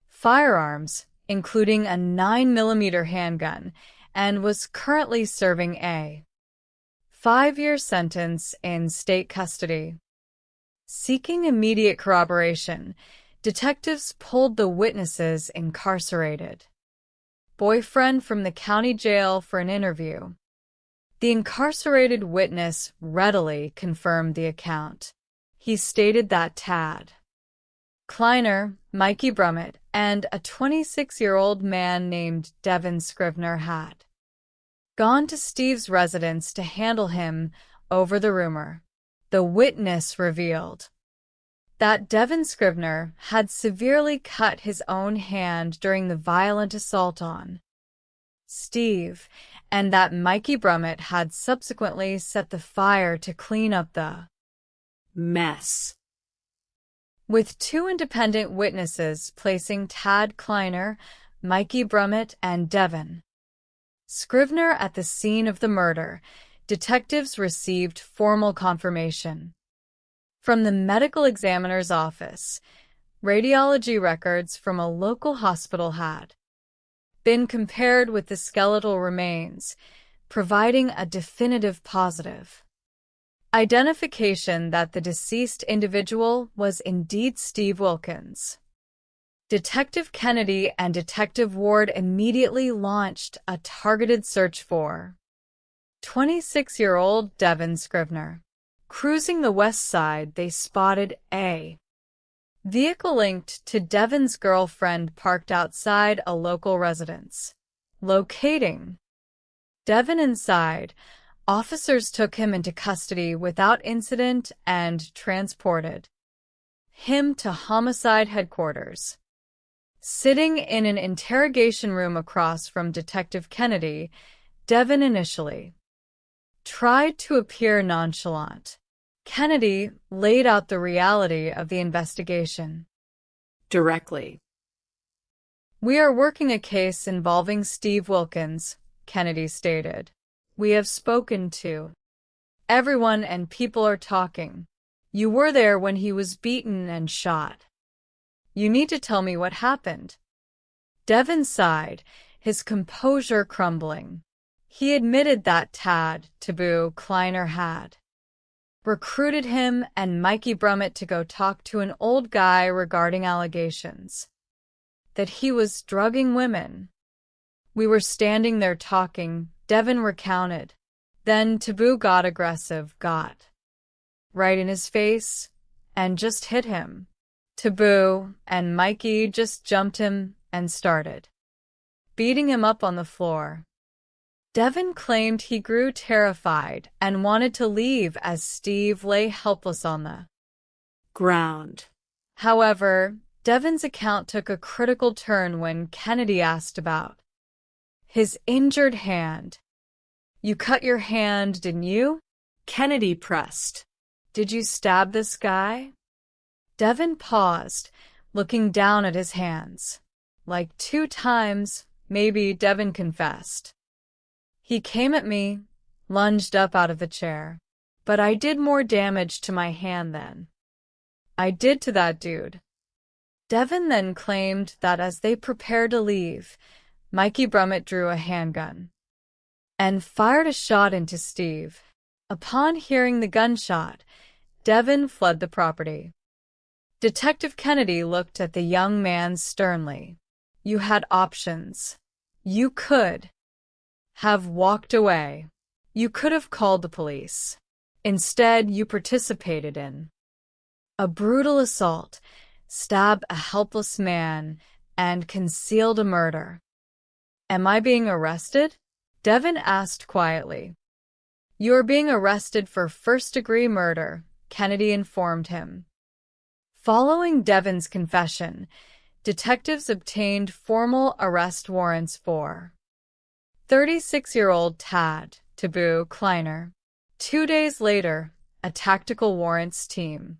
firearms, including a 9mm handgun, and was currently serving a 5-year sentence in state custody. Seeking immediate corroboration, detectives pulled the witness's incarcerated boyfriend from the county jail for an interview. The incarcerated witness readily confirmed the account. He stated that Tad Kleiner, Mikey Brummett, and a 26-year-old man named Devin Scrivener had gone to Steve's residence to handle him over the rumor. The witness revealed that Devin Scrivener had severely cut his own hand during the violent assault on Steve, and that Mikey Brummett had subsequently set the fire to clean up the mess. With 2 independent witnesses placing Tad Kleiner, Mikey Brummett, and Devin Scrivener at the scene of the murder, detectives received formal confirmation from the medical examiner's office. Radiology records from a local hospital had been compared with the skeletal remains, providing a definitive positive Identification that the deceased individual was indeed Steve Wilkins. Detective Kennedy and Detective Ward immediately launched a targeted search for 26-year-old Devin Scrivener. Cruising the west side, they spotted a vehicle linked to Devin's girlfriend parked outside a local residence. Locating Devin inside, officers took him into custody without incident and transported him to homicide headquarters. Sitting in an interrogation room across from Detective Kennedy, Devin initially tried to appear nonchalant. Kennedy laid out the reality of the investigation directly. "We are working a case involving Steve Wilkins," Kennedy stated. "We have spoken to everyone and people are talking. You were there when he was beaten and shot. You need to tell me what happened." Devin sighed, his composure crumbling. He admitted that Tad Taboo Kleiner had recruited him and Mikey Brummett to go talk to an old guy regarding allegations that he was drugging women. "We were standing there talking," Devin recounted. "Then Taboo got aggressive, got right in his face, and just hit him. Taboo and Mikey just jumped him and started beating him up on the floor." Devin claimed he grew terrified and wanted to leave as Steve lay helpless on the ground. However, Devin's account took a critical turn when Kennedy asked about his injured hand. "You cut your hand, didn't you?" Kennedy pressed. "Did you stab this guy?" Devin paused, looking down at his hands. "Like 2 times, maybe," Devin confessed. "He came at me, lunged up out of the chair. But I did more damage to my hand than I did to that dude." Devin then claimed that as they prepared to leave, Mikey Brummett drew a handgun and fired a shot into Steve. Upon hearing the gunshot, Devin fled the property. Detective Kennedy looked at the young man sternly. "You had options. You could have walked away. You could have called the police. Instead, you participated in a brutal assault, stabbed a helpless man, and concealed a murder." "Am I being arrested?" Devin asked quietly. "You are being arrested for first-degree murder," Kennedy informed him. Following Devin's confession, detectives obtained formal arrest warrants for 36-year-old Tad Taboo Kleiner. 2 days later, a tactical warrants team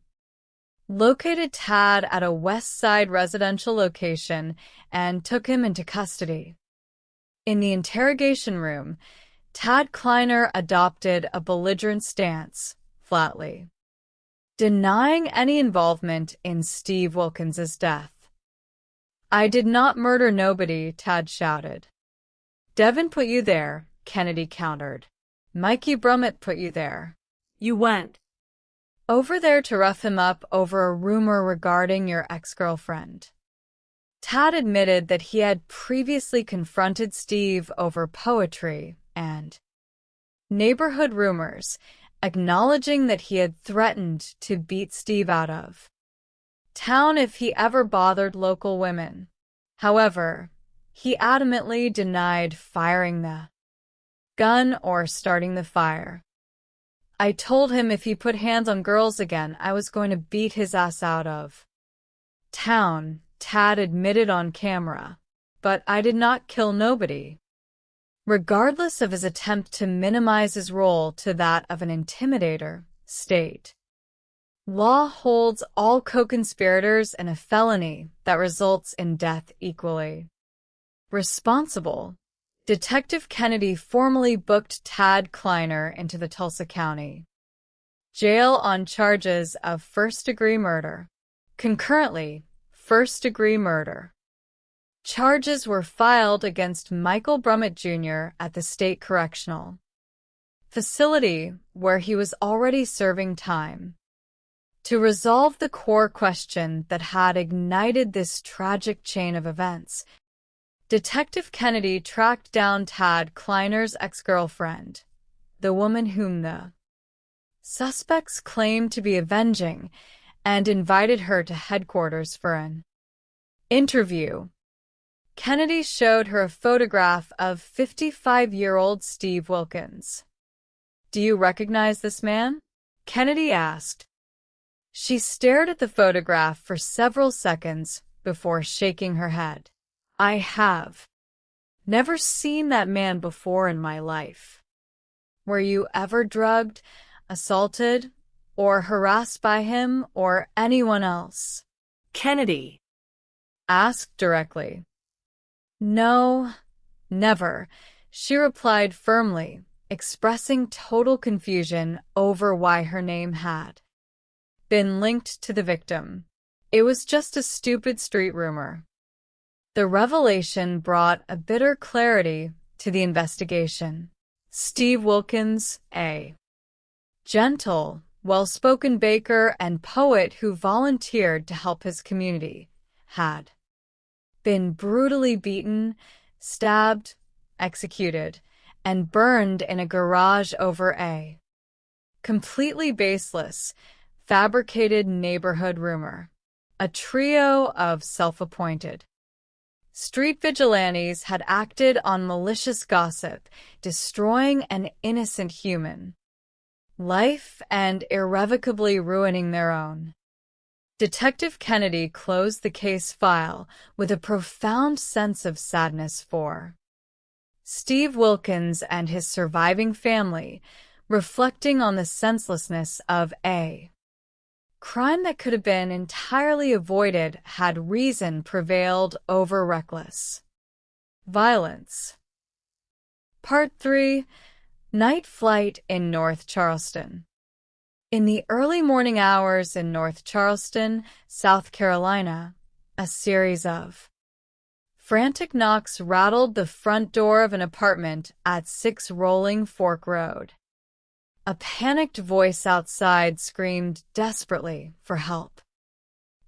located Tad at a West Side residential location and took him into custody. In the interrogation room, Tad Kleiner adopted a belligerent stance, flatly denying any involvement in Steve Wilkins's death. "I did not murder nobody," Tad shouted. "Devin put you there," Kennedy countered. "Mikey Brummett put you there. You went over there to rough him up over a rumor regarding your ex-girlfriend." Tad admitted that he had previously confronted Steve over poetry and neighborhood rumors, acknowledging that he had threatened to beat Steve out of town if he ever bothered local women. However, he adamantly denied firing the gun or starting the fire. "I told him if he put hands on girls again, I was going to beat his ass out of town," Tad admitted on camera. "But I did not kill nobody." Regardless of his attempt to minimize his role to that of an intimidator, state law holds all co-conspirators in a felony that results in death equally responsible. Detective Kennedy formally booked Tad Kleiner into the Tulsa County Jail on charges of first-degree murder. Concurrently, first-degree murder charges were filed against Michael Brummett Jr. at the State Correctional facility where he was already serving time. To resolve the core question that had ignited this tragic chain of events, Detective Kennedy tracked down Tad Kleiner's ex-girlfriend, the woman whom the suspects claimed to be avenging, and invited her to headquarters for an interview. Kennedy showed her a photograph of 55-year-old Steve Wilkins. "Do you recognize this man?" Kennedy asked. She stared at the photograph for several seconds before shaking her head. "I have never seen that man before in my life." "Were you ever drugged, assaulted, or harassed by him or anyone else?" Kennedy asked directly. "No, never," she replied firmly, expressing total confusion over why her name had been linked to the victim. It was just a stupid street rumor. The revelation brought a bitter clarity to the investigation. Steve Wilkins, a gentle, well-spoken baker and poet who volunteered to help his community, had been brutally beaten, stabbed, executed, and burned in a garage over a completely baseless, fabricated neighborhood rumor. A trio of self-appointed street vigilantes had acted on malicious gossip, destroying an innocent human life and irrevocably ruining their own. Detective Kennedy closed the case file with a profound sense of sadness for Steve Wilkins and his surviving family, reflecting on the senselessness of a crime that could have been entirely avoided had reason prevailed over reckless violence. Part 3. Night Flight in North Charleston. In the early morning hours in North Charleston, South Carolina, a series of frantic knocks rattled the front door of an apartment at 6 Rolling Fork Road. A panicked voice outside screamed desperately for help.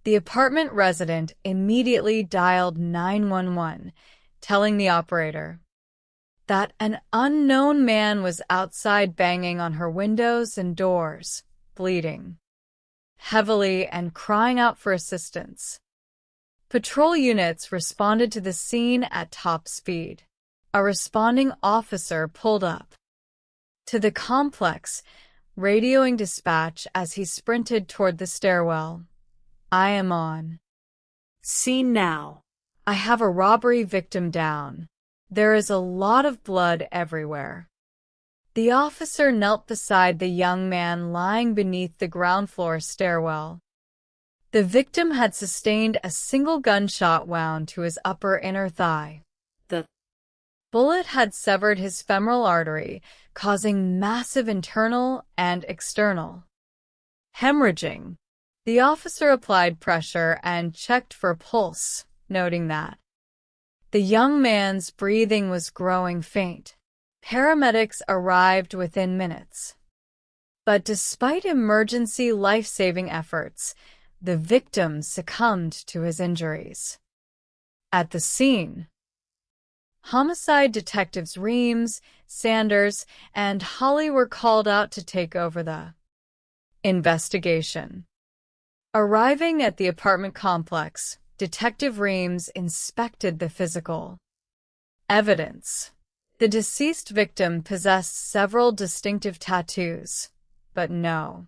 The apartment resident immediately dialed 911, telling the operator that an unknown man was outside banging on her windows and doors, bleeding heavily and crying out for assistance. Patrol units responded to the scene at top speed. A responding officer pulled up to the complex, radioing dispatch as he sprinted toward the stairwell. "I am on scene now. I have a robbery victim down. There is a lot of blood everywhere." The officer knelt beside the young man lying beneath the ground floor stairwell. The victim had sustained a single gunshot wound to his upper inner thigh. The bullet had severed his femoral artery, causing massive internal and external hemorrhaging. The officer applied pressure and checked for pulse, noting that the young man's breathing was growing faint. Paramedics arrived within minutes. But despite emergency life-saving efforts, the victim succumbed to his injuries. At the scene, homicide detectives Reams, Sanders, and Holly were called out to take over the investigation. Arriving at the apartment complex, Detective Reams inspected the physical evidence. The deceased victim possessed several distinctive tattoos, but no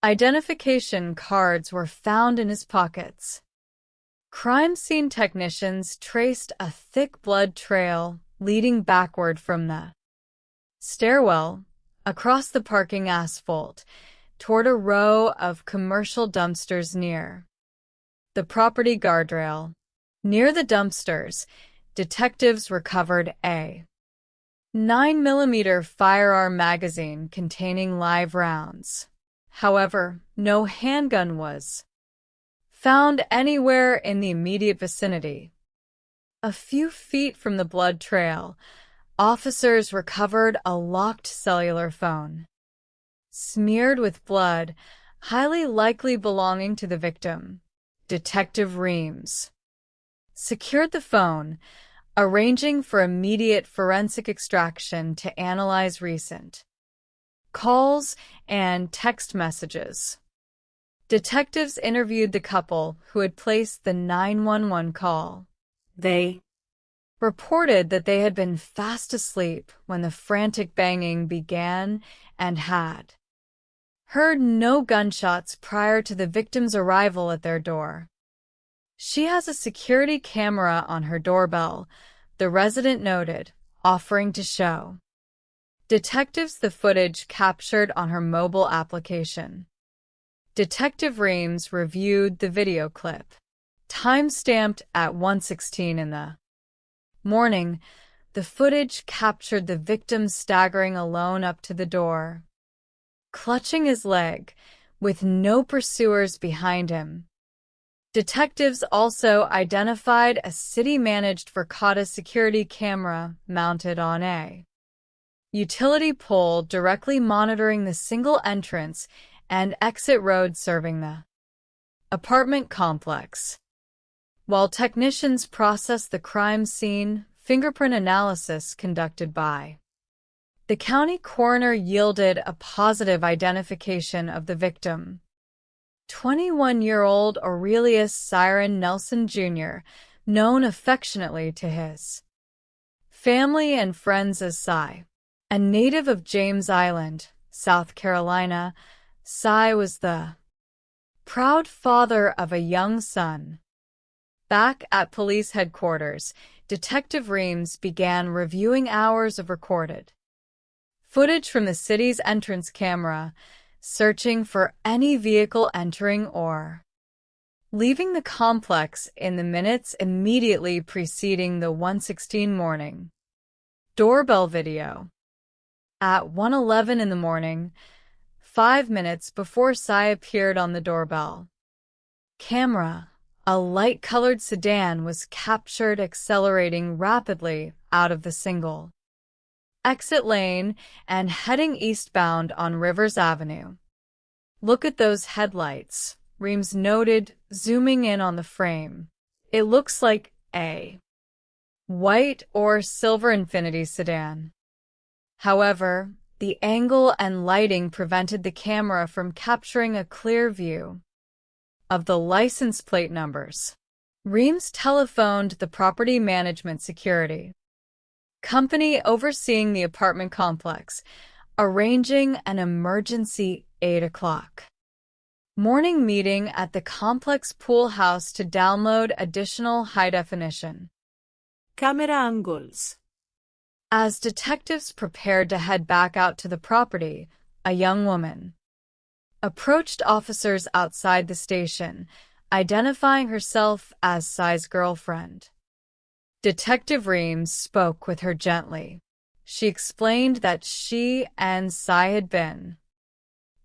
identification cards were found in his pockets. Crime scene technicians traced a thick blood trail leading backward from the stairwell, across the parking asphalt, toward a row of commercial dumpsters near the property guardrail. Near the dumpsters, detectives recovered a 9mm firearm magazine containing live rounds. However, no handgun was found anywhere in the immediate vicinity. A few feet from the blood trail, officers recovered a locked cellular phone, smeared with blood, highly likely belonging to the victim. Detective Reams secured the phone, arranging for immediate forensic extraction to analyze recent calls and text messages. Detectives interviewed the couple who had placed the 911 call. They reported that they had been fast asleep when the frantic banging began and had heard no gunshots prior to the victim's arrival at their door. She has a security camera on her doorbell, the resident noted, offering to show detectives the footage captured on her mobile application. Detective Reams reviewed the video clip, time-stamped at 1:16 in the morning. The footage captured the victim staggering alone up to the door, clutching his leg, with no pursuers behind him. Detectives also identified a city-managed Verkada security camera mounted on a utility pole directly monitoring the single entrance and exit road serving the apartment complex. While technicians processed the crime scene, fingerprint analysis conducted by the county coroner yielded a positive identification of the victim. 21-year-old Aurelius Siren Nelson Jr., known affectionately to his family and friends as Cy. A native of James Island, South Carolina, Cy was the proud father of a young son. Back at police headquarters, Detective Reams began reviewing hours of recorded footage from the city's entrance camera, searching for any vehicle entering or leaving the complex in the minutes immediately preceding the 1:16 morning doorbell video. At 1:11 in the morning, 5 minutes before Cy appeared on the doorbell camera, a light-colored sedan was captured accelerating rapidly out of the single exit lane and heading eastbound on Rivers Avenue. "Look at those headlights," Reams noted, zooming in on the frame. "It looks like a white or silver Infiniti sedan." However, the angle and lighting prevented the camera from capturing a clear view of the license plate numbers. Reams telephoned the property management security company overseeing the apartment complex, arranging an emergency 8 o'clock morning meeting at the complex pool house to download additional high-definition camera angles. As detectives prepared to head back out to the property, a young woman approached officers outside the station, identifying herself as Cy's girlfriend. Detective Reams spoke with her gently. She explained that she and Cy had been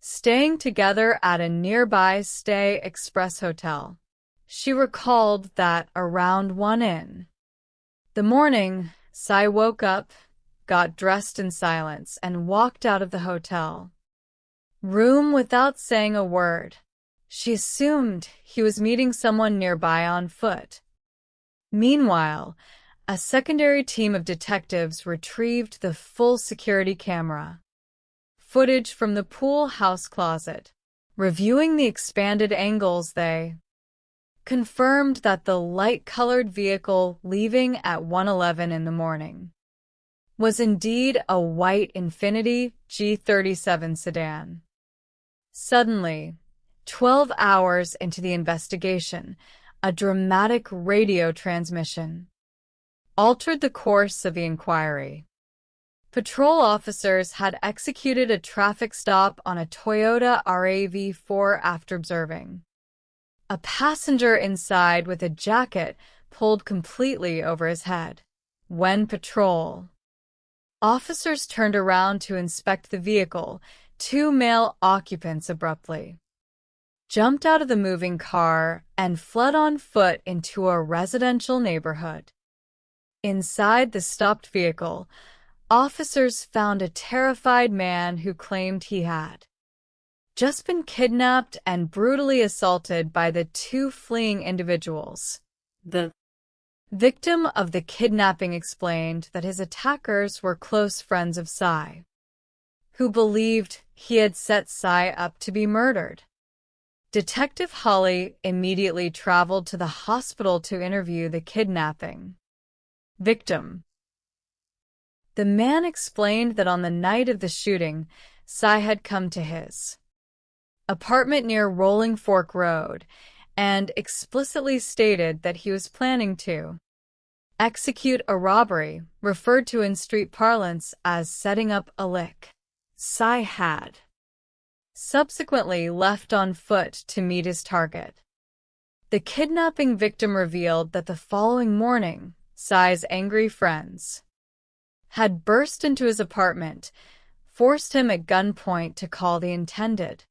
staying together at a nearby Stay Express hotel. She recalled that around 1 in the morning, Cy woke up, got dressed in silence, and walked out of the hotel room without saying a word. She assumed he was meeting someone nearby on foot. Meanwhile, a secondary team of detectives retrieved the full security camera footage from the pool house closet. Reviewing the expanded angles, they confirmed that the light-colored vehicle leaving at 1:11 in the morning was indeed a white Infiniti G37 sedan. Suddenly, 12 hours into the investigation, a dramatic radio transmission altered the course of the inquiry. Patrol officers had executed a traffic stop on a Toyota RAV4 after observing a passenger inside with a jacket pulled completely over his head. When patrol officers turned around to inspect the vehicle, 2 male occupants abruptly jumped out of the moving car and fled on foot into a residential neighborhood. Inside the stopped vehicle, officers found a terrified man who claimed he had just been kidnapped and brutally assaulted by the two fleeing individuals. The victim of the kidnapping explained that his attackers were close friends of Sai, who believed he had set Sai up to be murdered. Detective Holly immediately traveled to the hospital to interview the kidnapping victim. The man explained that on the night of the shooting, Sai had come to his apartment near Rolling Fork Road and explicitly stated that he was planning to execute a robbery, referred to in street parlance as setting up a lick. Sai had subsequently left on foot to meet his target. The kidnapping victim revealed that the following morning, Sai's angry friends had burst into his apartment, forced him at gunpoint to call the intended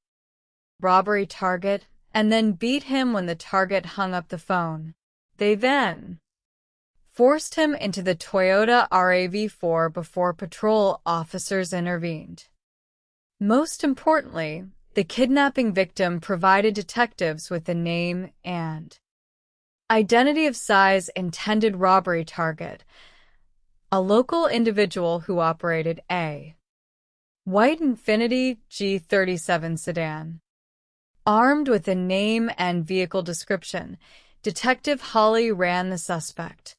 robbery target, and then beat him when the target hung up the phone. They then forced him into the Toyota RAV4 before patrol officers intervened. Most importantly, the kidnapping victim provided detectives with the name and identity of Sai's intended robbery target, a local individual who operated a white Infiniti G37 sedan. Armed with a name and vehicle description, Detective Holly ran the suspect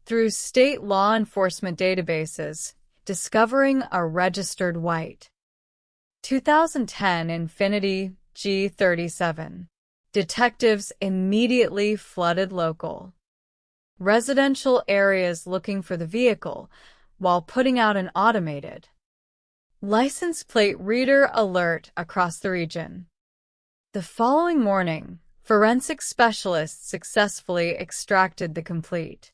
through state law enforcement databases, discovering a registered white 2010 Infiniti G37. Detectives immediately flooded local residential areas looking for the vehicle while putting out an automated license plate reader alert across the region. The following morning, forensic specialists successfully extracted the complete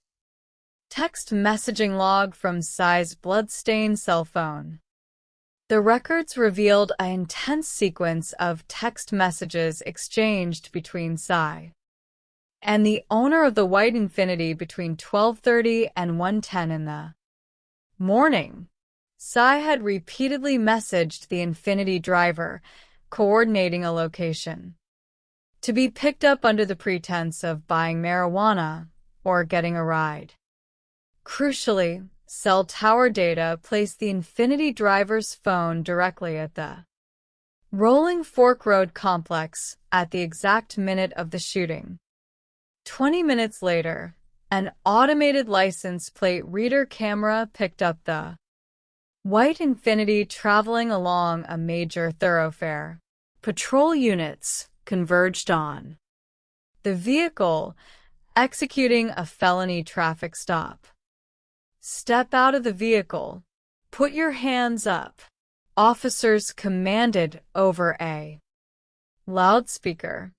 text messaging log from Sai's bloodstained cell phone. The records revealed an intense sequence of text messages exchanged between Sai and the owner of the white Infiniti between 12:30 and 1:10 in the morning. Sai had repeatedly messaged the Infiniti driver, coordinating a location to be picked up under the pretense of buying marijuana or getting a ride. Crucially, cell tower data placed the Infiniti driver's phone directly at the Rolling Fork Road complex at the exact minute of the shooting. 20 minutes later, an automated license plate reader camera picked up the white Infiniti traveling along a major thoroughfare. Patrol units converged on the vehicle, executing a felony traffic stop. Step out of the vehicle. Put your hands up. Officers commanded over a loudspeaker.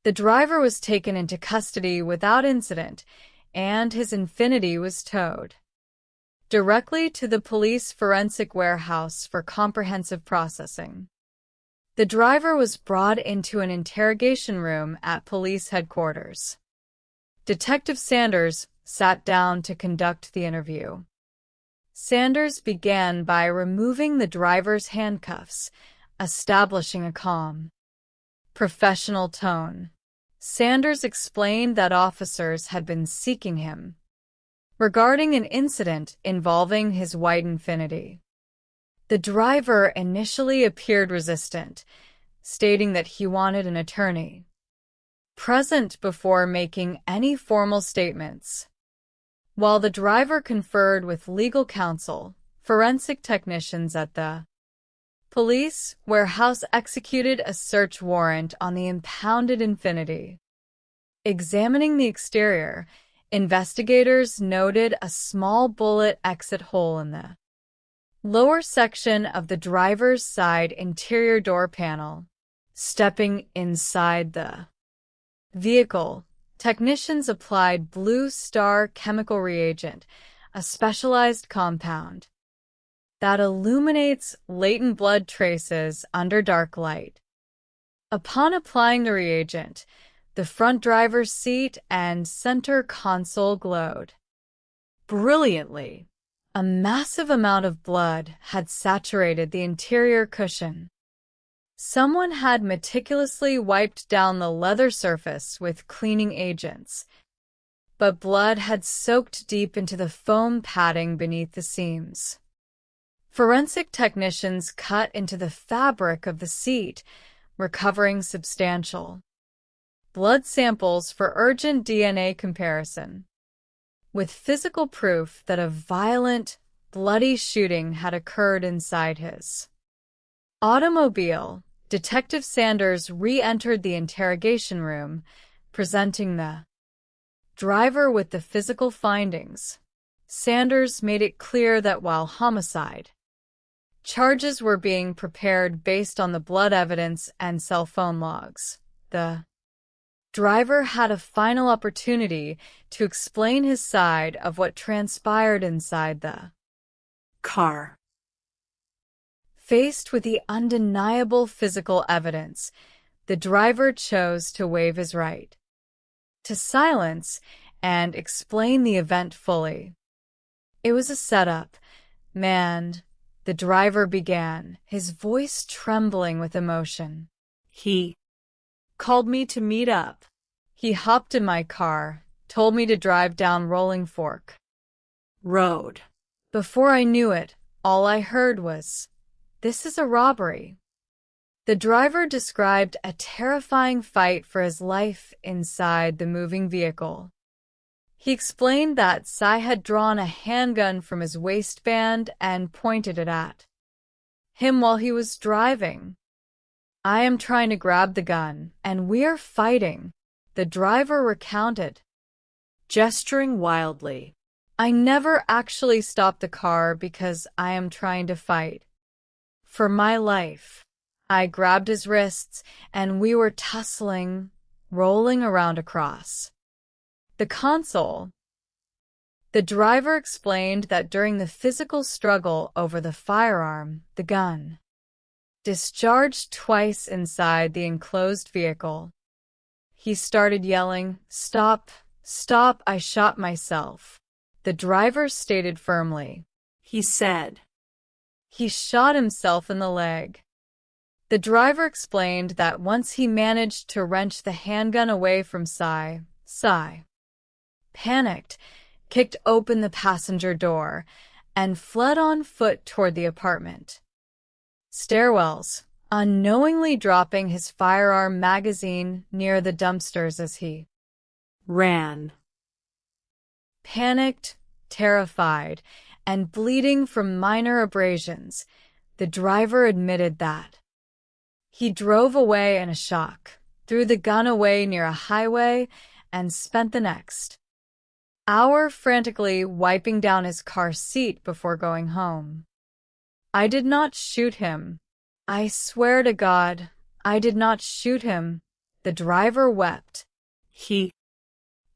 The driver was taken into custody without incident, and his Infiniti was towed directly to the police forensic warehouse for comprehensive processing. The driver was brought into an interrogation room at police headquarters. Detective Sanders sat down to conduct the interview. Sanders began by removing the driver's handcuffs, establishing a calm, professional tone. Sanders explained that officers had been seeking him regarding an incident involving his white Infiniti. The driver initially appeared resistant, stating that he wanted an attorney present before making any formal statements. While the driver conferred with legal counsel, forensic technicians at the police warehouse executed a search warrant on the impounded Infiniti. Examining the exterior, investigators noted a small bullet exit hole in the lower section of the driver's side interior door panel. Stepping inside the vehicle, technicians applied Blue Star chemical reagent, a specialized compound that illuminates latent blood traces under dark light. Upon applying the reagent, the front driver's seat and center console glowed brilliantly. A massive amount of blood had saturated the interior cushion. Someone had meticulously wiped down the leather surface with cleaning agents, but blood had soaked deep into the foam padding beneath the seams. Forensic technicians cut into the fabric of the seat, recovering substantial blood samples for urgent DNA comparison, with physical proof that a violent, bloody shooting had occurred inside his automobile. Detective Sanders re-entered the interrogation room, presenting the driver with the physical findings. Sanders made it clear that while homicide charges were being prepared based on the blood evidence and cell phone logs, the driver had a final opportunity to explain his side of what transpired inside the car. Faced with the undeniable physical evidence, the driver chose to waive his right to silence and explain the event fully. It was a setup, man, the driver began, his voice trembling with emotion. He called me to meet up. He hopped in my car, told me to drive down Rolling Fork Road. Before I knew it, all I heard was, "This is a robbery." The driver described a terrifying fight for his life inside the moving vehicle. He explained that Cy had drawn a handgun from his waistband and pointed it at him while he was driving. "I am trying to grab the gun, and we're fighting," the driver recounted, gesturing wildly. "I never actually stopped the car because I am trying to fight for my life." I grabbed his wrists, and we were tussling, rolling around across the console. The driver explained that during the physical struggle over the firearm, the gun discharged twice inside the enclosed vehicle. He started yelling, "Stop, stop, I shot myself," the driver stated firmly. He said he shot himself in the leg. The driver explained that once he managed to wrench the handgun away from Cy panicked, kicked open the passenger door, and fled on foot toward the apartment stairwells, unknowingly dropping his firearm magazine near the dumpsters as he ran. Panicked, terrified, and bleeding from minor abrasions, the driver admitted that he drove away in a shock, threw the gun away near a highway, and spent the next hour frantically wiping down his car seat before going home. "I did not shoot him. I swear to God, I did not shoot him," the driver wept. "He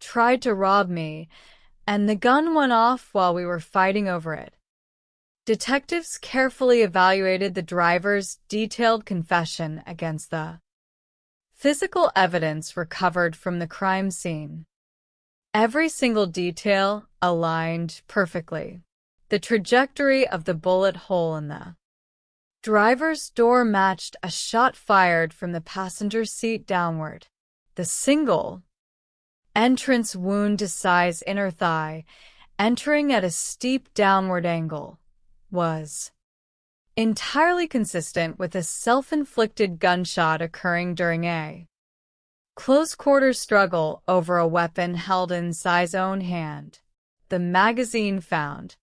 tried to rob me, and the gun went off while we were fighting over it." Detectives carefully evaluated the driver's detailed confession against the physical evidence recovered from the crime scene. Every single detail aligned perfectly. The trajectory of the bullet hole in the driver's door matched a shot fired from the passenger seat downward. The single entrance wound to Cy's inner thigh, entering at a steep downward angle, was entirely consistent with a self-inflicted gunshot occurring during a close-quarters struggle over a weapon held in Cy's own hand. The magazine found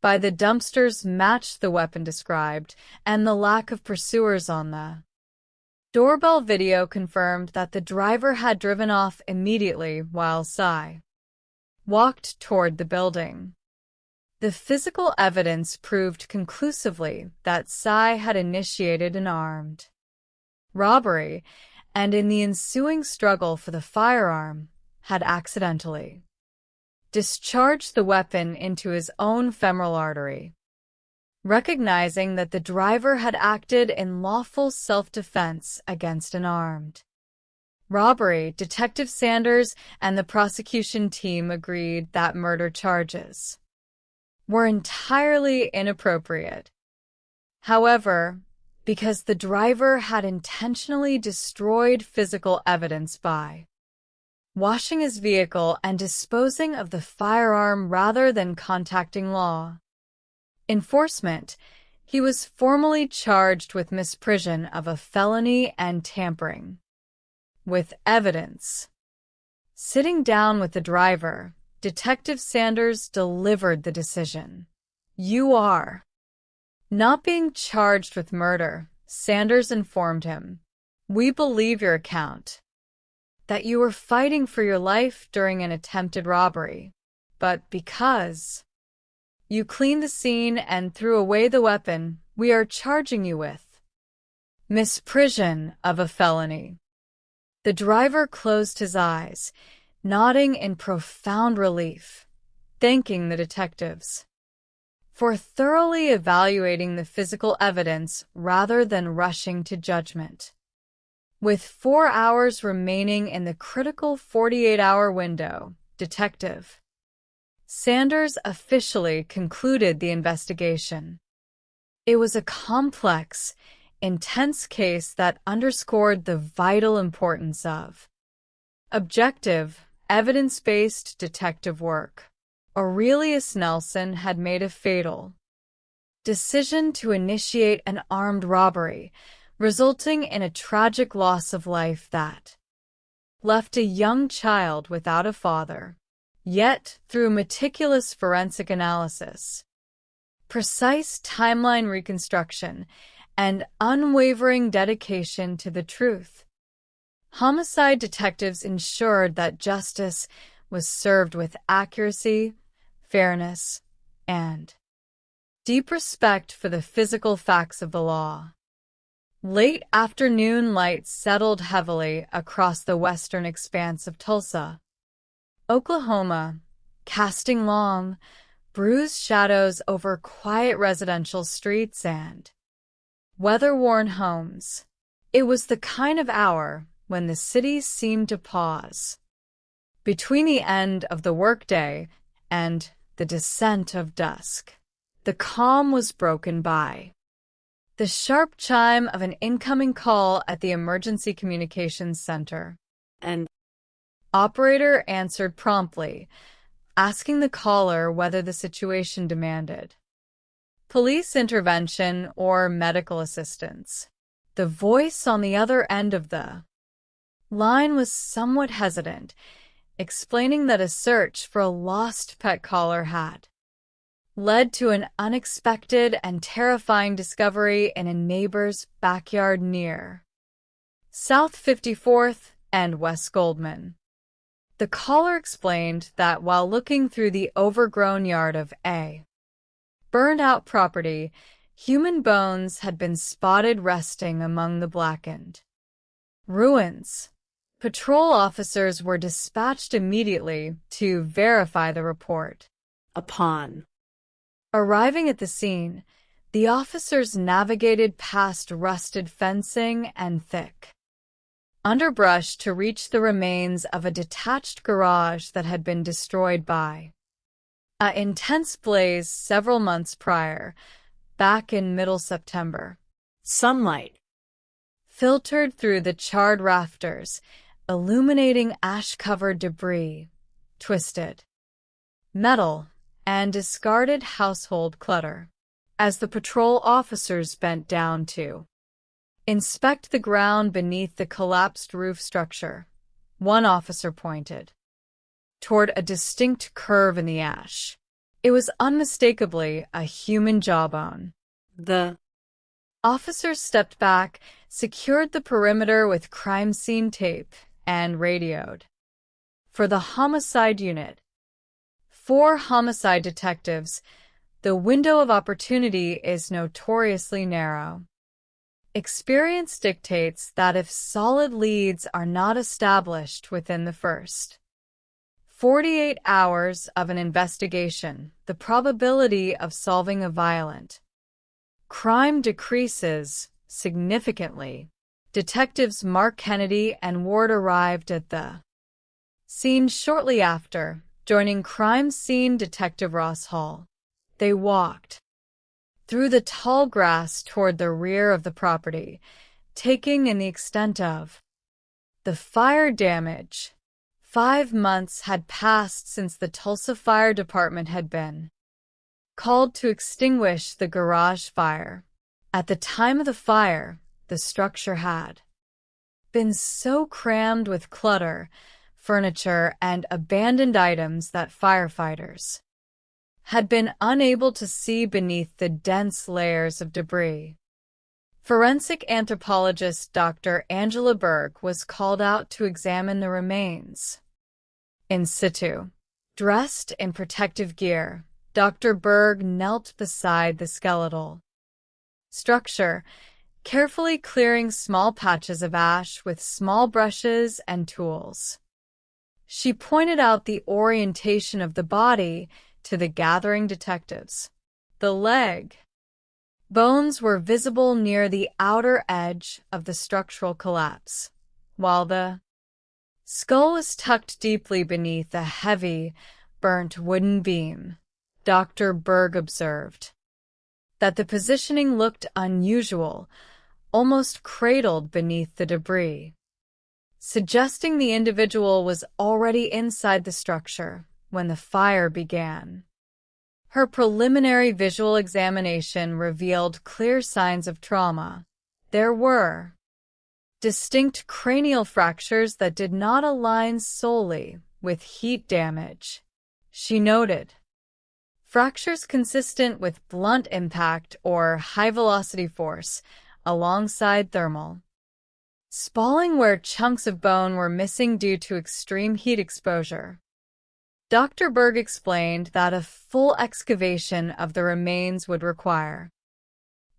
by the dumpsters matched the weapon described, and the lack of pursuers on the doorbell video confirmed that the driver had driven off immediately while Cy walked toward the building. The physical evidence proved conclusively that Cy had initiated an armed robbery, and in the ensuing struggle for the firearm, had accidentally discharged the weapon into his own femoral artery. Recognizing that the driver had acted in lawful self-defense against an armed robbery, Detective Sanders and the prosecution team agreed that murder charges were entirely inappropriate. However, because the driver had intentionally destroyed physical evidence by washing his vehicle and disposing of the firearm rather than contacting law enforcement, he was formally charged with misprision of a felony and tampering with evidence. Sitting down with the driver, Detective Sanders delivered the decision. "You are not being charged with murder," Sanders informed him. "We believe your account that you were fighting for your life during an attempted robbery, but because you cleaned the scene and threw away the weapon, we are charging you with misprision of a felony." The driver closed his eyes, nodding in profound relief, thanking the detectives for thoroughly evaluating the physical evidence rather than rushing to judgment. With 4 hours remaining in the critical 48-hour window, Detective Sanders officially concluded the investigation. It was a complex, intense case that underscored the vital importance of objective, evidence-based detective work. Aurelius Nelson had made a fatal decision to initiate an armed robbery, resulting in a tragic loss of life that left a young child without a father. Yet, through meticulous forensic analysis, precise timeline reconstruction, and unwavering dedication to the truth, homicide detectives ensured that justice was served with accuracy, fairness, and deep respect for the physical facts of the law. Late afternoon light settled heavily across the western expanse of Tulsa, Oklahoma, casting long, bruised shadows over quiet residential streets and weather-worn homes. It was the kind of hour when the city seemed to pause. Between the end of the workday and the descent of dusk, the calm was broken by the sharp chime of an incoming call at the Emergency Communications Center. An operator answered promptly, asking the caller whether the situation demanded police intervention or medical assistance. The voice on the other end of the line was somewhat hesitant, explaining that a search for a lost pet collar had led to an unexpected and terrifying discovery in a neighbor's backyard near South 54th and West Goldman. The caller explained that while looking through the overgrown yard of a burned-out property, human bones had been spotted resting among the blackened ruins. Patrol officers were dispatched immediately to verify the report. Upon arriving at the scene, the officers navigated past rusted fencing and thick underbrush to reach the remains of a detached garage that had been destroyed by an intense blaze several months prior, back in middle September. Sunlight filtered through the charred rafters, illuminating ash-covered debris, twisted metal, and discarded household clutter. As the patrol officers bent down to inspect the ground beneath the collapsed roof structure, one officer pointed toward a distinct curve in the ash. It was unmistakably a human jawbone. The officers stepped back, secured the perimeter with crime scene tape, and radioed for the homicide unit. 4 homicide detectives. The window of opportunity is notoriously narrow. Experience dictates that if solid leads are not established within the first 48 hours of an investigation, the probability of solving a violent crime decreases significantly. Detectives Mark Kennedy and Ward arrived at the scene shortly after, joining crime scene detective Ross Hall. They walked through the tall grass toward the rear of the property, taking in the extent of the fire damage. 5 months had passed since the Tulsa Fire Department had been called to extinguish the garage fire. At the time of the fire, the structure had been so crammed with clutter, furniture, and abandoned items that firefighters had been unable to see beneath the dense layers of debris. Forensic anthropologist Dr. Angela Berg was called out to examine the remains. In situ, dressed in protective gear, Dr. Berg knelt beside the skeletal structure, carefully clearing small patches of ash with small brushes and tools. She pointed out the orientation of the body to the gathering detectives. The leg bones were visible near the outer edge of the structural collapse, while the skull was tucked deeply beneath a heavy, burnt wooden beam. Dr. Berg observed that the positioning looked unusual, almost cradled beneath the debris, suggesting the individual was already inside the structure when the fire began. Her preliminary visual examination revealed clear signs of trauma. There were distinct cranial fractures that did not align solely with heat damage. She noted fractures consistent with blunt impact or high-velocity force alongside thermal spalling where chunks of bone were missing due to extreme heat exposure. Dr. Berg explained that a full excavation of the remains would require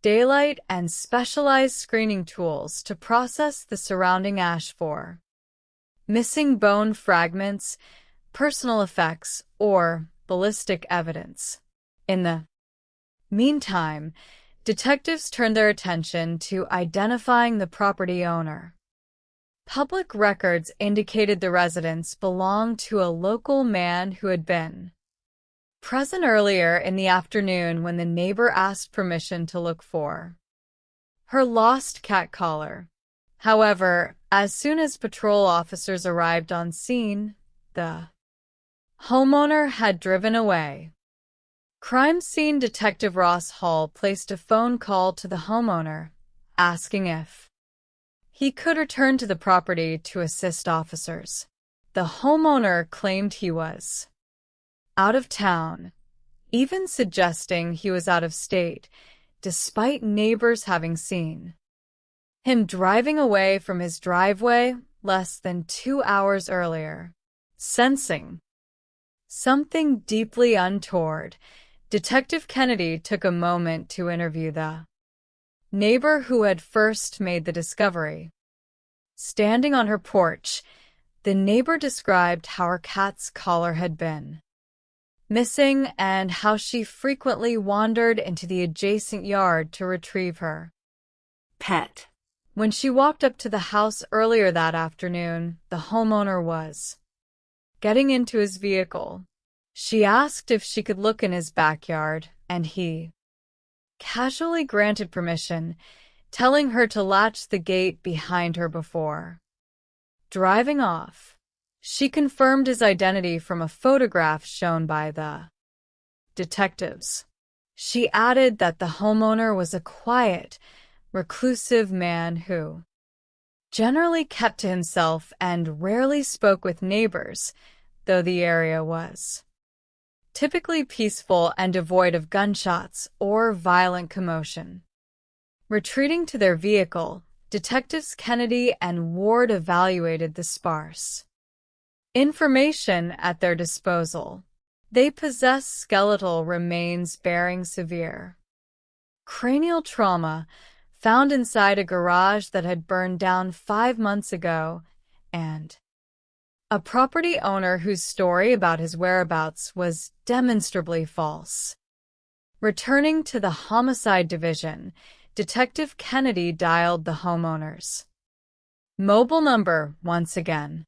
daylight and specialized screening tools to process the surrounding ash for missing bone fragments, personal effects, or ballistic evidence. In the meantime, detectives turned their attention to identifying the property owner. Public records indicated the residence belonged to a local man who had been present earlier in the afternoon when the neighbor asked permission to look for her lost cat collar. However, as soon as patrol officers arrived on scene, the homeowner had driven away. Crime scene detective Ross Hall placed a phone call to the homeowner, asking if he could return to the property to assist officers. The homeowner claimed he was out of town, even suggesting he was out of state, despite neighbors having seen him driving away from his driveway less than 2 hours earlier. Sensing something deeply untoward, Detective Kennedy took a moment to interview the neighbor who had first made the discovery. Standing on her porch, the neighbor described how her cat's collar had been missing and how she frequently wandered into the adjacent yard to retrieve her pet. When she walked up to the house earlier that afternoon, the homeowner was getting into his vehicle. She asked if she could look in his backyard, and he casually granted permission, telling her to latch the gate behind her before driving off. She confirmed his identity from a photograph shown by the detectives. She added that the homeowner was a quiet, reclusive man who generally kept to himself and rarely spoke with neighbors, though the area was typically peaceful and devoid of gunshots or violent commotion. Retreating to their vehicle, Detectives Kennedy and Ward evaluated the sparse information at their disposal. They possessed skeletal remains bearing severe cranial trauma found inside a garage that had burned down 5 months ago, and a property owner whose story about his whereabouts was demonstrably false. Returning to the homicide division, Detective Kennedy dialed the homeowner's mobile number once again.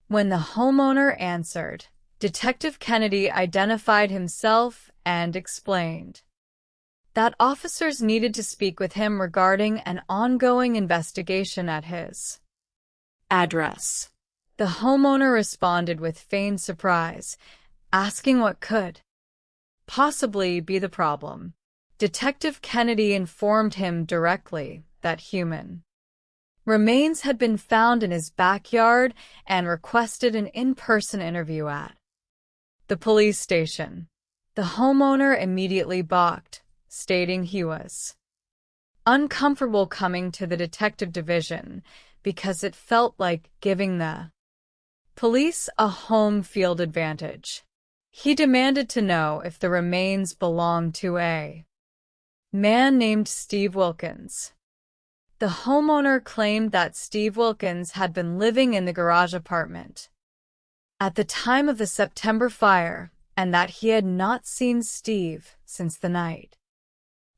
When the homeowner answered, Detective Kennedy identified himself and explained that officers needed to speak with him regarding an ongoing investigation at his address. The homeowner responded with feigned surprise, asking what could possibly be the problem. Detective Kennedy informed him directly that human remains had been found in his backyard and requested an in-person interview at the police station. The homeowner immediately balked, stating he was uncomfortable coming to the detective division because it felt like giving the police a home field advantage. He demanded to know if the remains belonged to a man named Steve Wilkins. The homeowner claimed that Steve Wilkins had been living in the garage apartment at the time of the September fire and that he had not seen Steve since the night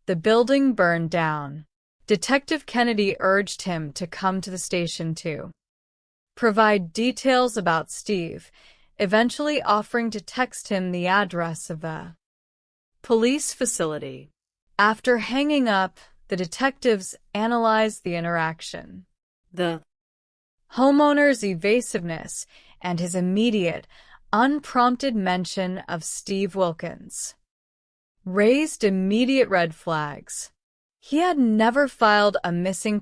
the building burned down. Detective Kennedy urged him to come to the station to provide details about Steve, eventually offering to text him the address of the police facility. After hanging up, the detectives analyzed the interaction. The homeowner's evasiveness and his immediate, unprompted mention of Steve Wilkins raised immediate red flags. He had never filed a missing person